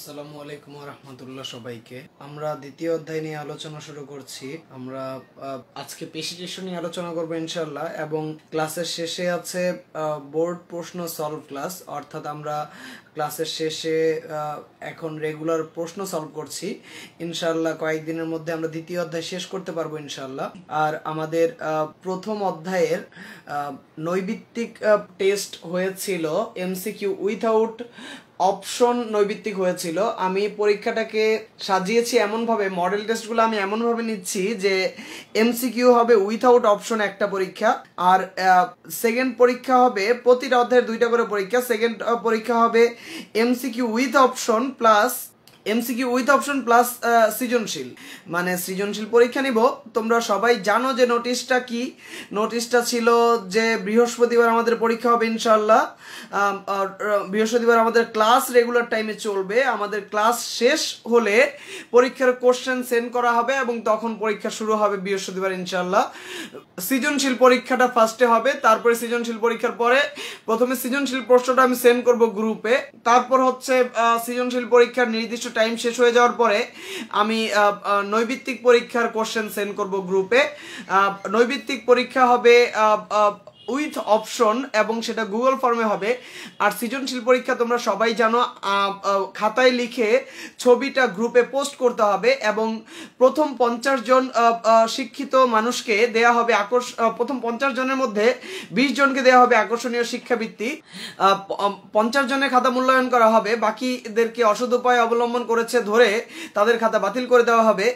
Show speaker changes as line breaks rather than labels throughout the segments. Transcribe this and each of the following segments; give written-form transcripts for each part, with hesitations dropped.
আসসালামু আলাইকুম ওয়া রাহমাতুল্লাহ। সবাইকে আমরা দ্বিতীয় অধ্যায় নিয়ে আলোচনা শুরু করছি। আমরা আজকে পেশিটিস্যু নিয়ে আলোচনা করব ইনশাআল্লাহ, এবং ক্লাসের শেষে আছে বোর্ড প্রশ্ন সলভ ক্লাস, অর্থাৎ আমরা ক্লাসের শেষে এখন রেগুলার প্রশ্ন সলভ করছি। ইনশাআল্লাহ কয়েকদিনের মধ্যে আমরা দ্বিতীয় অধ্যায় শেষ করতে পারবো ইনশাআল্লাহ। আর আমাদের প্রথম অধ্যায়ের নৈবিত্তিক টেস্ট হয়েছিল এমসিকিউ উইথআউট অপশন নৈবিত্তিক হয়েছিল। আমি পরীক্ষাটাকে সাজিয়েছি এমনভাবে, মডেল টেস্টগুলো আমি এমনভাবে নিচ্ছি যে এমসিকিউ হবে উইথআউট অপশন একটা পরীক্ষা, আর সেকেন্ড পরীক্ষা হবে প্রতিটা অধ্যায়ের দুইটা করে পরীক্ষা। সেকেন্ড পরীক্ষা হবে এমসিকিউ উইথ অপশন প্লাস সৃজনশীল, মানে সৃজনশীল পরীক্ষা নিব। তোমরা সবাই জানো যে নোটিশটা কি। নোটিশটা ছিল যে বৃহস্পতিবার আমাদের পরীক্ষা হবে ইনশাআল্লাহ। বৃহস্পতিবার আমাদের ক্লাস রেগুলার টাইমে চলবে। আমাদের ক্লাস শেষ হলে পরীক্ষার কোশ্চেন সেন্ড করা হবে এবং তখন পরীক্ষা শুরু হবে বৃহস্পতিবার ইনশাআল্লাহ। সৃজনশীল পরীক্ষাটা ফার্স্টে হবে, তারপরে সৃজনশীল পরীক্ষার পরে প্রথমে সৃজনশীল প্রশ্নটা আমি সেন্ড করব গ্রুপে। তারপর হচ্ছে সৃজনশীল পরীক্ষার নির্দিষ্ট টাইম শেষ হয়ে যাওয়ার পরে আমি নৈবিত্তিক পরীক্ষার কোশ্চেন সেন্ড করব গ্রুপে। নৈবিত্তিক পরীক্ষা হবে উইথ অপশন এবং সেটা গুগল ফর্মে হবে। আর সৃজনশীল পরীক্ষা তোমরা সবাই জানো, খাতায় লিখে ছবিটা গ্রুপে পোস্ট করতে হবে এবং প্রথম 50 জন শিক্ষিত মানুষকে দেয়া হবে প্রথম 50 জনের মধ্যে 20 জনকে দেওয়া হবে আকর্ষণীয় শিক্ষাবৃত্তি। 50 জনের খাতা মূল্যায়ন করা হবে, বাকিদেরকে অসৎ উপায় অবলম্বন করেছে ধরে তাদের খাতা বাতিল করে দেওয়া হবে।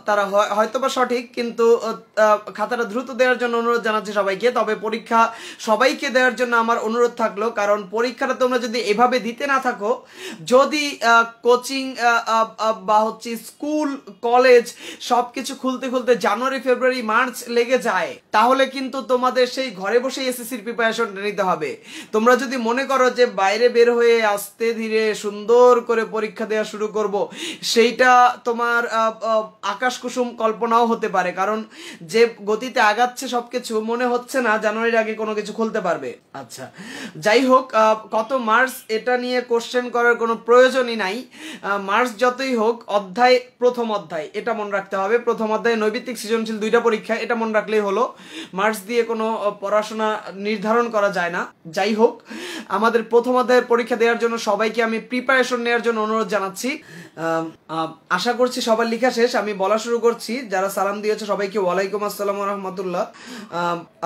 তারা হয়তোবা সঠিক, কিন্তু খাতাটা দ্রুত দেওয়ার জন্য অনুরোধ জানাচ্ছি সবাইকে। তবে পরীক্ষা সবাইকে দেওয়ার জন্য আমার অনুরোধ থাকলো, কারণ পরীক্ষাটা তোমরা যদি এভাবে দিতে না থাকো, যদি কোচিং বা হচ্ছে স্কুল কলেজ সবকিছু খুলতে খুলতে জানুয়ারি ফেব্রুয়ারি মার্চ লেগে যায়, তাহলে কিন্তু তোমাদের সেই ঘরে বসে এসএসসির প্রিপারেশন নিতে হবে। তোমরা যদি মনে করো যে বাইরে বের হয়ে আস্তে ধীরে সুন্দর করে পরীক্ষা দেওয়া শুরু করব, সেইটা তোমার আকাশ কুসুম কল্পনাও হতে পারে, কারণ যে গতিতে আগাচ্ছে সবকিছু মনে হচ্ছে না জানুয়ারির আগে কোনো কিছু খুলতে পারবে। আচ্ছা, যাই হোক, কত মার্কস এটা নিয়ে কোশ্চেন করার কোনো প্রয়োজনই নাই। মার্কস যতই হোক, প্রথম অধ্যায় এটা মনে রাখতে হবে। প্রথম অধ্যায়ে নৈবিত্তিক সৃজনশীল দুইটা পরীক্ষা, এটা মনে রাখলেই হলো। মার্কস দিয়ে কোনো পড়াশোনা নির্ধারণ করা যায় না। যাই হোক, আমাদের প্রথম অধ্যায়ের পরীক্ষা দেওয়ার জন্য সবাইকে আমি প্রিপারেশন নেওয়ার জন্য অনুরোধ জানাচ্ছি। আশা করছি সবার লেখা শেষ। আমি বলা শুরু করছি। যারা সালাম দিয়েছে সবাইকে ওয়ালাইকুম আসসালাম ওয়া রাহমাতুল্লাহ।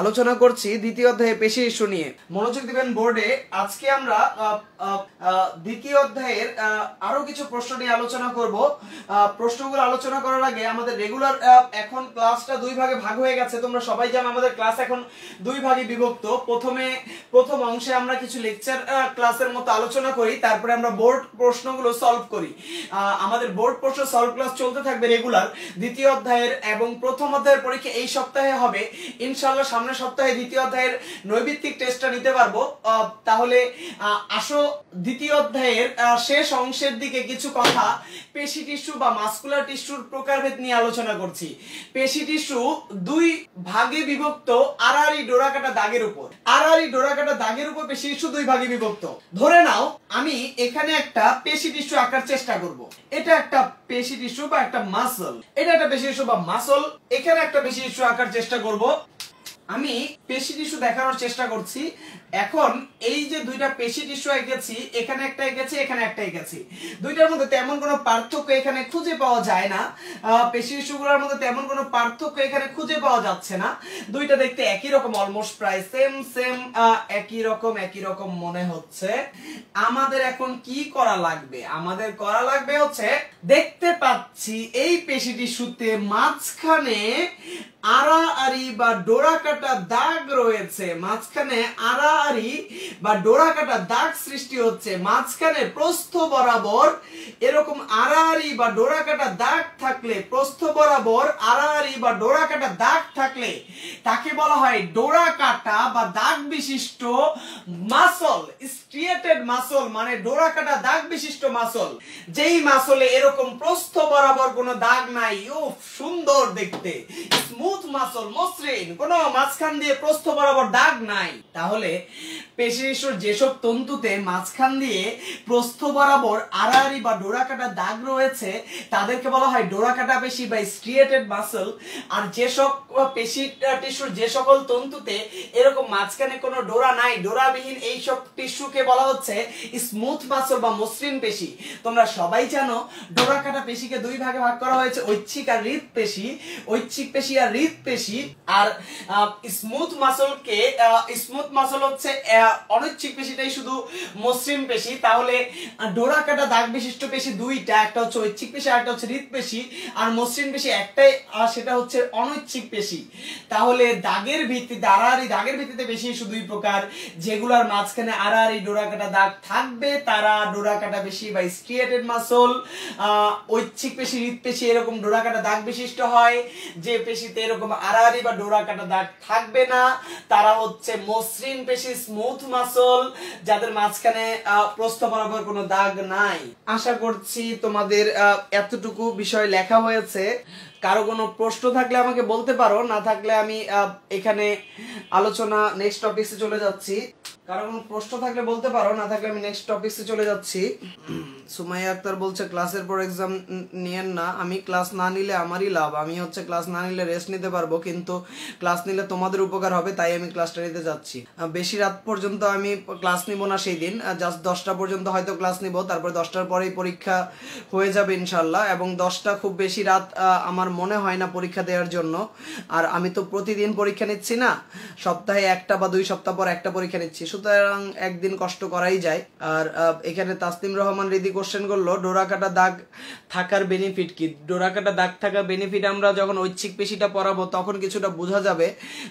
আলোচনা করছি দ্বিতীয় অধ্যায়ে পেশি ইস্যু নিয়ে। মনোযোগ দিবেন বোর্ডে। আজকে আমরা দ্বিতীয় অধ্যায়ের আরো কিছু প্রশ্ন নিয়ে আলোচনা করব। প্রশ্নগুলো আলোচনা করার আগে আমাদের রেগুলার এখন ক্লাসটা দুই ভাগে ভাগ হয়ে গেছে। তোমরা সবাই জানো আমাদের ক্লাস এখন দুই ভাগে বিভক্ত। প্রথম অংশে আমরা কিছু লেকচার ক্লাসের মতো আলোচনা করি, তারপরে আমরা বোর্ড প্রশ্নগুলো সলভ করি। আমাদের বোর্ড প্রশ্ন সলভ ক্লাস চলতে থাকবে রেগুলার। দ্বিতীয় অধ্যায়ের এবং প্রথম অধ্যায়ের পরীক্ষা এই সপ্তাহে হবে ইনশাআল্লাহ। সামনের সপ্তাহে দ্বিতীয় অধ্যায়ের নৈবিত্তিক টেস্টটা নিতে পারবো। তাহলে আসো দ্বিতীয় অধ্যায়ের শেষ অংশের দিকে কিছু কথা পেশি টিস্যু বা মাসকুলার টিস্যুর প্রকারভেদ নিয়ে আলোচনা করছি। পেশি টিস্যু দুই ভাগে বিভক্ত আড়াআড়ি ডোরাকাটা দাগের উপর। আড়াআড়ি ডোরাকাটা দাগের উপর পেশি টিস্যু দুই ভাগে বিভক্ত। ধরে নাও আমি এখানে একটা পেশি টিস্যু আঁকার চেষ্টা করব। এটা একটা পেশি টিস্যু বা একটা মাসল। এটা একটা পেশি টিস্যু বা মাসল। এখানে একটা পেশি টিস্যু আঁকার চেষ্টা করব। আমি পেশি টিস্যু দেখানোর চেষ্টা করছি। এখন এই যে দুইটা পেশি টিস্যু এঁকেছি, এখানে একটা এঁকেছি, এখানে একটা এঁকেছি। দুইটার মধ্যে তেমন কোনো পার্থক্য এখানে খুঁজে পাওয়া যায় না। পেশি টিস্যুগুলোর মধ্যে তেমন কোনো পার্থক্য এখানে খুঁজে পাওয়া যাচ্ছে না। দুইটা দেখতে একই রকম, অলমোস্ট প্রায় সেম একই রকম মনে হচ্ছে। আমাদের এখন কি করা লাগবে? আমাদের করা লাগবে হচ্ছে, দেখতে পাচ্ছি এই পেশি টিস্যুতে মাঝখানে আড়াআড়ি বা ডোরাকাটা দাগ রয়েছে। মাঝখানে আড়াআড়ি বা ডোরাকাটা দাগ সৃষ্টি হচ্ছে। মাঝখানে প্রস্থ বরাবর এরকম আড়াআড়ি বা ডোরাকাটা দাগ থাকলে, প্রস্থ বরাবর আড়াআড়ি বা ডোরাকাটা দাগ থাকলে তাকে বলা হয় ডোরা কাটা বা দাগ বিশিষ্ট মাসল, স্ট্রিয়েটেড মাসল মানে ডোরা কাটা দাগ বিশিষ্ট মাসল। যেই মাসলে এরকম প্রস্থ বরাবর কোনো দাগ নাই, উফ সুন্দর দেখতে, স্মুথ মাসল, মসৃণ, কোনো মাঝখান দিয়ে প্রস্থ বরাবর দাগ নাই। তাহলে পেশির যেসব তন্তুতে মাঝখান দিয়ে প্রস্থ বরাবর আড়াআড়ি বা ডোরা কাটা দাগ রয়েছে তাদেরকে বলা হয় ডোরা কাটা পেশি বা স্ট্রিয়েটেড মাসল। আর যেসব পেশি টিস্যুর যে সকল তন্তুতে এরকম মাঝখানে কোনো ডোরা নাই, ডোরাবিহীন এইসব টিস্যুকে বলা হচ্ছে স্মুথ মাসল বা মসৃণ পেশি। তোমরা সবাই জানো ডোরা কাটা পেশিকে দুই ভাগে ভাগ করা হয়েছে, ঐচ্ছিক আর হৃদ পেশি। ঐচ্ছিক পেশি আর হৃদ পেশি। আর স্মুথ মাসলকে, স্মুথ মাসল হচ্ছে অনৈচ্ছিক পেশিটাই শুধু মসৃণ পেশি। তাহলে ডোরা কাটা দাগ বিশিষ্ট পেশি দুইটা, একটা হচ্ছে ঐচ্ছিক পেশি আর একটা হচ্ছে হৃদ পেশি। আর মসৃণ পেশি একটাই, আর সেটা হচ্ছে অনৈচ্ছিক পেশি। তাহলে দাগের ভিত্তিতে, আড়াআড়ি দাগের ভিত্তিতে পেশি শুধুই প্রকার, যেগুলোর মাঝখানে আড়াআড়ি ডোরা কাটা দাগ থাকবে তারা ডোরা কাটা পেশি বা স্ট্রিয়েটেড মাসল। ঐচ্ছিক পেশি, হৃদ পেশি এরকম ডোরা কাটা দাগ বিশিষ্ট হয়। যে পেশিতে এরকম আড়াআড়ি বা ডোরা কাটা দাগ থাকবে না তারা হচ্ছে মসৃণ পেশি, স্মুথ মাসল, যাদের মাঝখানে প্রস্থ বরাবর কোনো দাগ নাই। আশা করছি তোমাদের এতটুকু বিষয় লেখা হয়েছে। কারো কোনো প্রশ্ন থাকলে আমাকে বলতে পারো, না থাকলে আমি এখানে আলোচনা নেক্সট টপিকসে চলে যাচ্ছি। কারো কোনো প্রশ্ন থাকলে বলতে পারো, না থাকলে আমি নেক্সট টপিকসে চলে যাচ্ছি। সুমাইয়া আক্তার বলছে ক্লাসের পর এক্সাম নিয়েন না। আমি ক্লাস না নিলে আমারই লাভ, আমি হচ্ছে ক্লাস না নিলে রেস্ট নিতে পারবো, কিন্তু ক্লাস নিলে তোমাদের উপকার হবে, তাই আমি ক্লাসটা নিতে যাচ্ছি। বেশি রাত পর্যন্ত আমি ক্লাস নিব না সেই দিন, জাস্ট 10টা পর্যন্ত হয়তো ক্লাস নিব, তারপর 10টার পরেই পরীক্ষা হয়ে যাবে ইনশাল্লাহ। এবং 10টা খুব বেশি রাত আমার মনে হয় না পরীক্ষা দেওয়ার জন্য। আর আমি তো প্রতিদিন পরীক্ষা নিচ্ছি না, সপ্তাহে একটা বা 2 সপ্তাহ পর একটা পরীক্ষা নিচ্ছি, সুতরাং একদিন কষ্ট করাই যায়। আর এখানে তাসনিম রহমান রিদি কোশ্চেন করলো ডোরা কাটা দাগ থাকার বেনিফিট কি। ডোরা কাটা দাগ থাকার বেনিফিট আমরা যখন ঐচ্ছিক পেশিটা পড়াবো তখন কিছুটা বোঝা যাবে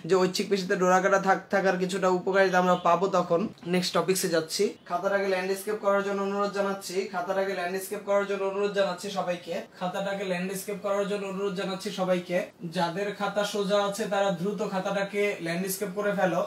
যে ঐচ্ছিক পেশিতে ডোরা কাটা থাকার কিছুটা উপকারিতা আমরা পাবো তখন। নেক্সট টপিকসে যাচ্ছি। খাতাটাকে ল্যান্ডস্কেপ করার জন্য অনুরোধ জানাচ্ছি, খাতাটাকে ল্যান্ডস্কেপ করার জন্য অনুরোধ জানাচ্ছি সবাইকে, খাতাটাকে ল্যান্ডস্কেপ করার জন্য অনুরোধ জানাচ্ছি সবাইকে। যাদের খাতা সোজা আছে তারা দ্রুত খাতাটাকে ল্যান্ডস্কেপ করে ফেলো।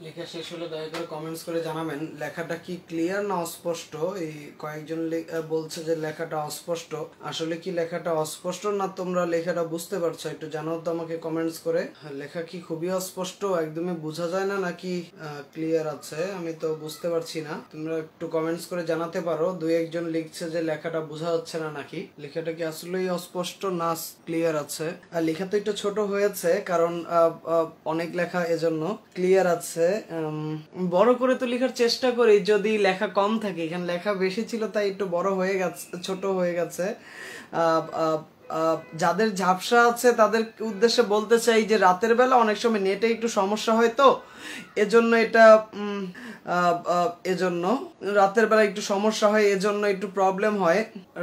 লেখা শেষ হলে দয়া করে কমেন্টস করে জানাবেন লেখাটা কি ক্লিয়ার না অস্পষ্ট। এই কয়েকজন বলছে যে লেখাটা অস্পষ্ট, আসলে কি লেখাটা অস্পষ্ট না তোমরা লেখাটা বুঝতে পারছো, একটু জানাও তো আমাকে কমেন্টস করে। লেখা কি খুবই অস্পষ্ট, একদমই বোঝা যায় না, নাকি ক্লিয়ার আছে আমি তো বুঝতে পারছি না। তোমরা একটু কমেন্টস করে জানাতে পারো। 2-1 জন লিখছে যে লেখাটা বোঝা যাচ্ছে না, নাকি লেখাটা কি আসলেই অস্পষ্ট না ক্লিয়ার আছে। আর লেখা তো একটু ছোট হয়েছে কারণ অনেক লেখা, এজন্য ক্লিয়ার আছে। বড় করে তো লেখার চেষ্টা করি, যদি লেখা কম থাকে, এখানে লেখা বেশি ছিল তাই একটু বড় হয়ে গেছে, ছোট হয়ে গেছে। যাদের ঝাপসা আছে তাদের উদ্দেশ্যে বলতে চাই যে রাতের বেলা অনেক সময় নেটে একটু সমস্যা হয়, তো এজন্য এটা এজন্য রাতের বেলা একটু সমস্যা হয়, এজন্য একটু প্রবলেম হয়।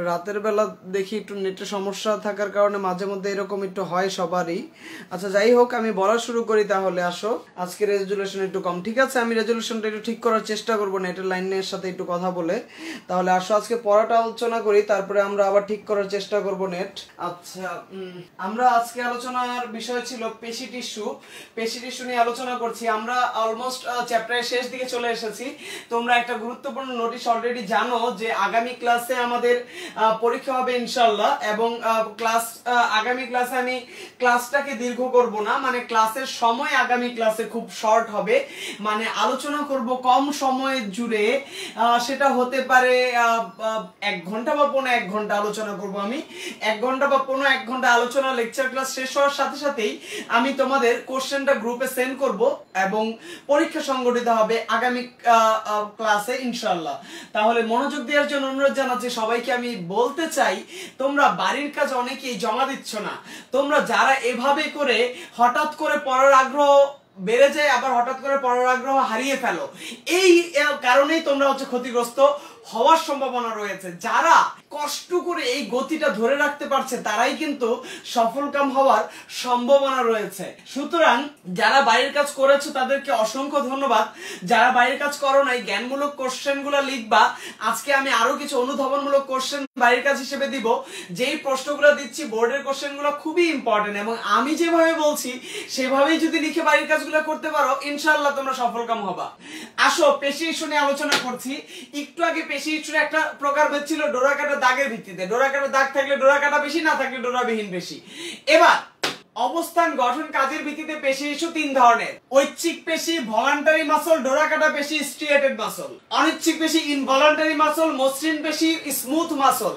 রাতের বেলা দেখি একটু নেটের সমস্যা থাকার কারণে মাঝে মধ্যে এরকম একটু হয় সবারই। আচ্ছা যাই হোক, আমি বলা শুরু করি তাহলে। আসো, আজকে রেজুলেশন একটু কম, ঠিক আছে, আমি রেজুলেশনটা একটু ঠিক করার চেষ্টা করবো নেটের লাইনের সাথে একটু কথা বলে। তাহলে আসো আজকে পড়াটা আলোচনা করি, তারপরে আমরা আবার ঠিক করার চেষ্টা করবো নেট। আচ্ছা, আমরা আজকে আলোচনার বিষয় ছিল পেশি টিস্যু। পেশি টিস্যু নিয়ে আলোচনা করছি আমরা। অলমোস্ট চ্যাপ্টারের শেষ দিকে চলে এসেছি। তোমরা একটা গুরুত্বপূর্ণ নোটিশ অলরেডি জানো যে আগামী ক্লাসে আমাদের পরীক্ষা হবে ইনশাআল্লাহ। এবং আগামী ক্লাসে আমি ক্লাসটাকে দীর্ঘ করব না, মানে ক্লাসের সময় আগামী ক্লাসে খুব শর্ট হবে, মানে আলোচনা করব কম সময় জুড়ে। সেটা হতে পারে 1 ঘন্টা বা 1.5 ঘন্টা আলোচনা করব আমি। 1 ঘন্টা ঘন্টা বা ১৫-১ ঘন্টা আলোচনা লেকচার ক্লাস শেষ হওয়ার সাথে সাথেই আমি তোমাদের কোশ্চেনটা গ্রুপে সেন্ড করব এবং পরীক্ষা সংগঠিত হবে আগামী ক্লাসে ইনশাআল্লাহ। তাহলে মনোযোগ দেওয়ার জন্য অনুরোধ জানাচ্ছি সবাইকে। আমি বলতে চাই তোমরা বাড়ির কাজ অনেকেই জমা দিচ্ছ না। তোমরা যারা এভাবে করে হঠাৎ করে পড়ার আগ্রহ বেড়ে যায় আবার হঠাৎ করে পড়ার আগ্রহ হারিয়ে ফেলো, এই কারণেই তোমরা হচ্ছে ক্ষতিগ্রস্ত হওয়ার সম্ভাবনা রয়েছে। যারা কষ্ট করে এই গতিটা ধরে রাখতে পারছে তারাই কিন্তু সফলকাম হওয়ার সম্ভাবনা রয়েছে। সুতরাং যারা বাইরের কাজ করেছো তাদেরকে অসংখ্য ধন্যবাদ। যারা বাইরের কাজ করো নাই, জ্ঞানমূলক কোশ্চেনগুলো লিখবা। আজকে আমি আরো কিছু অনুধাবনমূলক কোশ্চেন বাইরের কাজ হিসেবে দিব। যেই প্রশ্নগুলো দিচ্ছি বোর্ডের কোশ্চেনগুলো খুবই ইম্পর্টেন্ট এবং আমি যেভাবে বলছি সেভাবেই যদি লিখে বাইরের কাজগুলো করতে পারো ইনশাআল্লাহ তোমরা সফলকাম হবা। আসো পেশি ইস্যু নিয়ে আলোচনা করছি। একটু আগে পেশি ইস্যুর একটা প্রকারভেদ ছিল ডোরা কাটা দাগের ভিত্তিতে। ডোরা কাটা দাগ থাকলে ডোরা কাটা বেশি, না থাকলে ডোরাবিহীন বেশি। এবার অবস্থান গঠন কাজের ভিত্তিতে পেশি ইস্যু 3 ধরনের: ঐচ্ছিক পেশি, ভলান্টারি মাসল, ডোরা কাটা পেশি, স্ট্রিয়েটেড মাসল। অনৈচ্ছিক পেশি ইনভলান্টারি মাসল, মসৃণ পেশি, স্মুথ মাসল।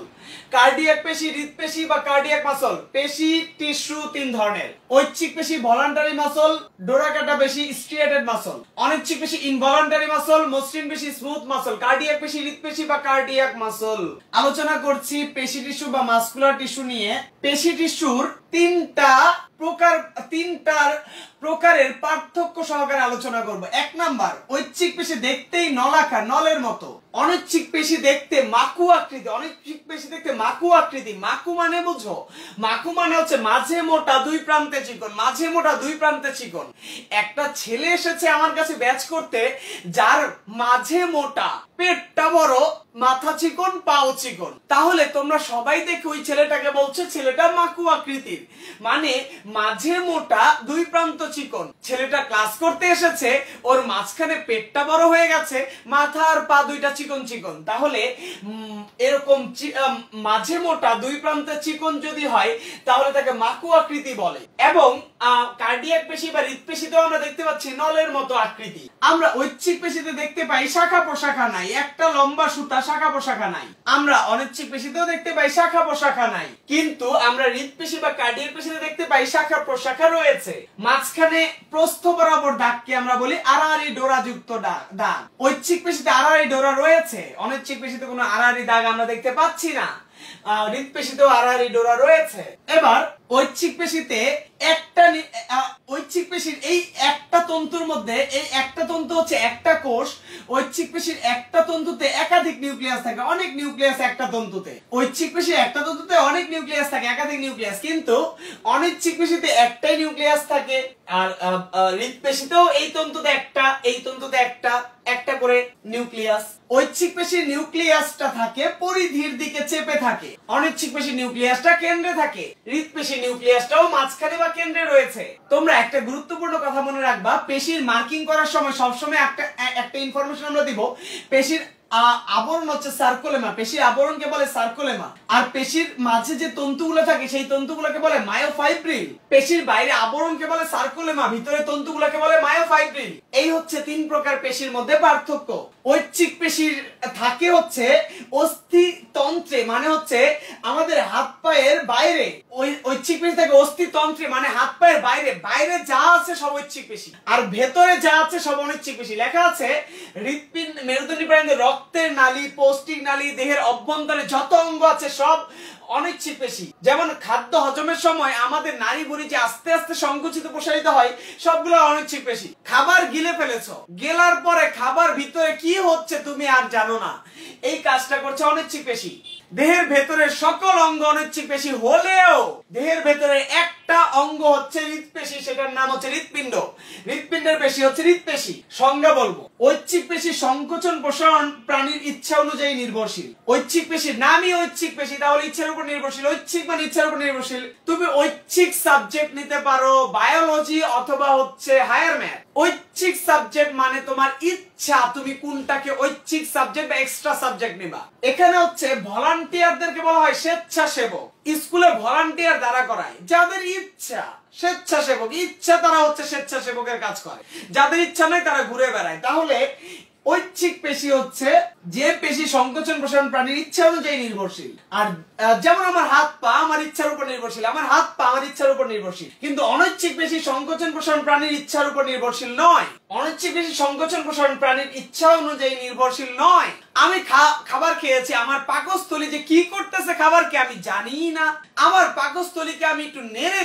কার্ডিয়াক পেশি, হৃদপেশি বা কার্ডিয়াক মাসল। পেশি টিস্যু 3 ধরনের: ঐচ্ছিক পেশি, ভলান্টারি মাসল, ডোরা কাটা পেশি, স্ট্রিয়েটেড মাসল। অনৈচ্ছিক পেশি ইনভলান্টারি মাসল, মসৃণ পেশি, স্মুথ মাসল। কার্ডিয়াক পেশি, হৃদপেশি বা কার্ডিয়াক মাসল। আলোচনা করছি পেশি টিস্যু বা মাসকুলার টিস্যু নিয়ে। পেশি টিস্যুর তিনটার প্রকারের পার্থক্য সহকারে আলোচনা করব। 1 নাম্বার, ঐচ্ছিক পেশি দেখতেই নলাকার, নলের মতো। অনৈচ্ছিক পেশি দেখতে মাকু আকৃতি। অনৈচ্ছিক পেশি দেখতে মাকু আকৃতি। মাকু মানে বুঝো? মাকু মানে হচ্ছে মাঝে মোটা, দুই প্রান্তে চিকন। মাঝে মোটা, দুই প্রান্তে চিকন। একটা ছেলে এসেছে আমার কাছে ব্যাচ করতে যার মাঝে মোটা, পেটটা বড়, মাথা চিকন, পাও চিকন। তাহলে তোমরা সবাই দেখে ওই ছেলেটাকে বলছো ছেলেটা মাকু আকৃতির, মানে মাঝে মোটা, দুই প্রান্ত চিকন। ছেলেটা ক্লাস করতে এসেছে, ওর মাঝখানে পেটটা বড় হয়ে গেছে, মাথা আর পা দুইটা চিকন চিকন। তাহলে এরকম মাঝে মোটা, দুই প্রান্তে চিকন যদি হয় তাহলে তাকে মাকু আকৃতি বলে। এবং কার্ডিয়াক পেশি বা হৃদপেশিতেও আমরা দেখতে পাচ্ছি নলের মতো আকৃতি। আমরা ঐচ্ছিক পেশিতে দেখতে পাই শাখা প্রশাখা নাই, একটা লম্বা সুতা, শাখা প্রশাখা নাই। আমরা অনৈচ্ছিক পেশিতেও দেখতে পাই শাখা প্রশাখা নাই, কিন্তু আমরা হৃদপেশি বা কার্ডিয়াক পেশিতে দেখতে পাই শাখা প্রশাখা রয়েছে। মাঝখানে প্রস্থ বরাবর দাগকে আমরা বলি আড়াআড়ি ডোরা যুক্ত দাগ। ঐচ্ছিক পেশিতে আড়াআড়ি ডোরা রয়েছে, অনৈচ্ছিক পেশিতে কোনো আড়াআড়ি দাগ আমরা দেখতে পাচ্ছি না। হৃদপেশিতেও আড়াআড়ি ডোরা রয়েছে। এবার ঐচ্ছিক পেশিতে ঐচ্ছিক পেশির এই একটা তন্তুর মধ্যে, এই একটা তন্তু হচ্ছে একটা কোষ। ঐচ্ছিক পেশির একটা তন্তুতে একাধিক নিউক্লিয়াস থাকে, অনেক নিউক্লিয়াস একটা তন্তুতে। ঐচ্ছিক পেশির একটা তন্তুতে অনেক নিউক্লিয়াস থাকে, একাধিক নিউক্লিয়াস। কিন্তু অনৈচ্ছিক পেশিতে একটাই নিউক্লিয়াস থাকে। আর হৃদপেশিতেও এই তন্তুতে একটা, এই তন্তুতে একটা করে নিউক্লিয়াস। ঐচ্ছিক পেশির নিউক্লিয়াসটা থাকে পরিধির দিকে চেপে থাকে, অনৈচ্ছিক পেশির নিউক্লিয়াসটা কেন্দ্রে থাকে। হৃদপেশির নিউক্লিয়াসটাও মাঝখানে বা কেন্দ্রে রয়েছে। তোমরা একটা গুরুত্বপূর্ণ কথা মনে রাখবা, পেশির মার্কিং করার সময় সবসময় একটা ইনফরমেশন আমরা দিব। পেশির আবরণ হচ্ছে সার্কোলেমা, পেশির আবরণকে বলে সার্কোলেমা। আর পেশির মাঝে যে তন্তুগুলো থাকে সেই তন্তুগুলোকে বলে মায়োফাইব্রিল। পেশির বাইরে আবরণকে বলে সার্কোলেমা, ভিতরে তন্তুগুলোকে বলে মায়োফাইব্রিল। এই হচ্ছে 3 প্রকার পেশির মধ্যে পার্থক্য। ঐচ্ছিক পেশির থাকে হচ্ছে অস্থিতন্ত্রে, মানে হচ্ছে আমাদের হাত পায়ের বাইরে। ঐচ্ছিক পেশি থাকে অস্থিতন্ত্রে, মানে হাত পায়ের বাইরে। বাইরে যা আছে সব ঐচ্ছিক পেশি, আর ভেতরে যা আছে সব অনৈচ্ছিক পেশি। লেখা আছে হৃৎপিণ্ড, মেরুদণ্ডী প্রাণীদের রক্তের নালী, পৌষ্টিক নালী, দেহের অভ্যন্তরে যত অঙ্গ আছে সব অনৈচ্ছিক পেশি। যেমন খাদ্য হজমের সময় আমাদের নাড়ি ভুঁড়ি যে আস্তে আস্তে সংকুচিত প্রসারিত হয়, সবগুলো অনৈচ্ছিক পেশি। খাবার গিলে ফেলেছো, গেলার পরে খাবার ভিতরে কি হচ্ছে তুমি আর জানো না, এই কাজটা করছে অনৈচ্ছিক পেশি। দেহের ভেতরে সকল অঙ্গ অনৈচ্ছিক পেশি হলেও দেহের ভেতরে একটা অঙ্গ হচ্ছে হৃৎপেশি, সেটার নাম হচ্ছে হৃৎপিণ্ড। হৃৎপিণ্ডের পেশি হচ্ছে হৃৎপেশি। সংজ্ঞা বলবো, ঐচ্ছিক পেশি সংকোচন প্রসারণ প্রাণীর ইচ্ছা অনুযায়ী নির্ভরশীল। ঐচ্ছিক পেশির নামই ঐচ্ছিক পেশি, তাহলে ইচ্ছার উপর নির্ভরশীল। ঐচ্ছিক মানে ইচ্ছার উপর নির্ভরশীল। তুমি ঐচ্ছিক সাবজেক্ট নিতে পারো বায়োলজি অথবা হচ্ছে হায়ার ম্যাথ। ঐচ্ছিক সাবজেক্ট মানে তোমার ইচ্ছা, তুমি কোনটাকে ঐচ্ছিক সাবজেক্ট বা এক্সট্রা সাবজেক্ট নিবা। এখানে হচ্ছে ভলান্টিয়ারদেরকে বলা হয় স্বেচ্ছাসেবক। স্কুলে ভলান্টিয়ার দ্বারা করায় যাদের ইচ্ছা, স্বেচ্ছাসেবক। ইচ্ছা তারা হচ্ছে স্বেচ্ছাসেবকের কাজ করে, যাদের ইচ্ছা নাই তারা ঘুরে বেড়ায়। তাহলে ঐচ্ছিক পেশি হচ্ছে যে পেশি সংকোচন প্রসারণ প্রাণীর ইচ্ছা অনুযায়ী নির্ভরশীল। আর যেমন আমার হাত পা আমার ইচ্ছার উপর নির্ভরশীল, আমার হাত পা আমার ইচ্ছার উপর নির্ভরশীল। কিন্তু অনৈচ্ছিক পেশি সংকোচন প্রসারণ প্রাণীর ইচ্ছার উপর নির্ভরশীল নয়। অনৈচ্ছিক পেশি সংকোচন প্রসারণ প্রাণীর ইচ্ছা অনুযায়ী নির্ভরশীল নয়। আমি খাবার খেয়েছি, আমার পাকস্থলী যে কি করতেছে খাবারকে আমি জানি না, আমার পাকস্থলীকে আমি একটু নেড়ে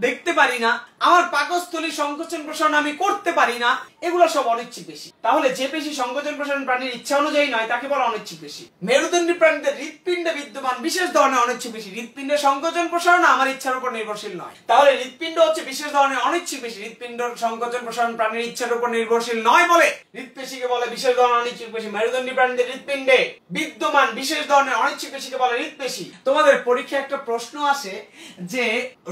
দেখতে পারি না, আমার পাকস্থলী সংকোচন প্রসারণ আমি করতে পারি না, এগুলো সব অনৈচ্ছিক পেশি। তাহলে যে পেশি সংকোচন প্রসারণ প্রাণীর ইচ্ছা অনুযায়ী নয় তাকে বলা অনৈচ্ছিক পেশি। মেরুদণ্ডী প্রাণীদের হৃৎপিণ্ডে বিদ্যমান বিশেষ ধরনের অনৈচ্ছিক পেশি। হৃৎপিণ্ডের সংকোচন প্রসারণ আমার ইচ্ছার উপর নির্ভরশীল নয়। তাহলে হৃৎপিণ্ড হচ্ছে বিশেষ ধরনের অনৈচ্ছিক পেশি। হৃৎপিণ্ড সংকোচন প্রসারণ প্রাণীর ইচ্ছার উপর নির্ভরশীল নয় বলে হৃৎপেশিকে বলে বিশেষ ধরনের অনৈচ্ছিক পেশি। মেরুদণ্ডী প্রাণীদের হৃৎপিণ্ডে বিদ্যমান বিশেষ ধরনের অনৈচ্ছিক পেশিকে বলে হৃৎপেশি। তোমাদের পরীক্ষায় একটা প্রশ্ন আসে যে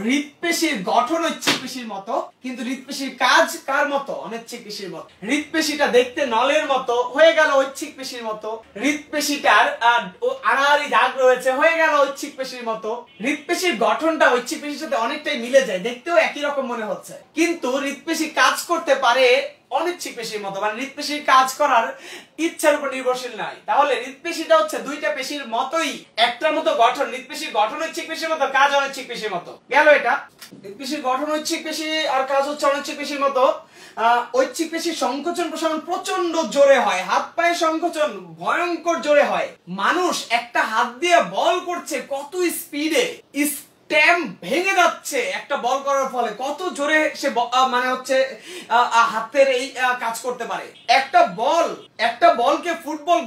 হৃৎপেশির গঠন ঐচ্ছিক পেশির মতো, কিন্তু হৃৎপেশির কাজ কার মতো? অনৈচ্ছিক পেশির মতো। হৃৎপেশিটা দেখতে নলের মতো, হয়ে গেল ঐচ্ছিক পেশির মতো। হৃৎপেশিটার আড়াআড়ি দাগ রয়েছে, হয়ে গেল ঐচ্ছিক পেশির মতো। হৃৎপেশির গঠনটা ঐচ্ছিক পেশির সাথে অনেকটাই মিলে যায়, দেখতেও একই রকম মনে হচ্ছে, কিন্তু হৃৎপেশি কাজ করতে পারে অনৈচ্ছিক পেশির মতো, মানে হৃৎপেশির কাজ করার ইচ্ছার উপর নির্ভরশীল নয়। তাহলে হৃৎপেশিটা হচ্ছে দুইটা পেশির মতোই, একটার মতো গঠন। হৃৎপেশির গঠন ঐচ্ছিক পেশির মতো, কাজ অনৈচ্ছিক পেশির মতো। গেল এটা। হৃৎপেশির গঠন ঐচ্ছিক পেশি আর কাজ হচ্ছে অনৈচ্ছিক পেশির মতো। ঐচ্ছিক পেশির সংকোচন প্রসারণ প্রচন্ড জোরে হয়, হাত পায়ের সংকোচন ভয়ঙ্কর জোরে হয়। মানুষ একটা হাত দিয়ে বল করছে কত স্পিডে, স্ট্যাম্প ভেঙে যাচ্ছে একটা বল করার ফলে, কত জোরে সে মানে হচ্ছে হাতের এই কাজ করতে পারে। একটা বলকে ফুটবল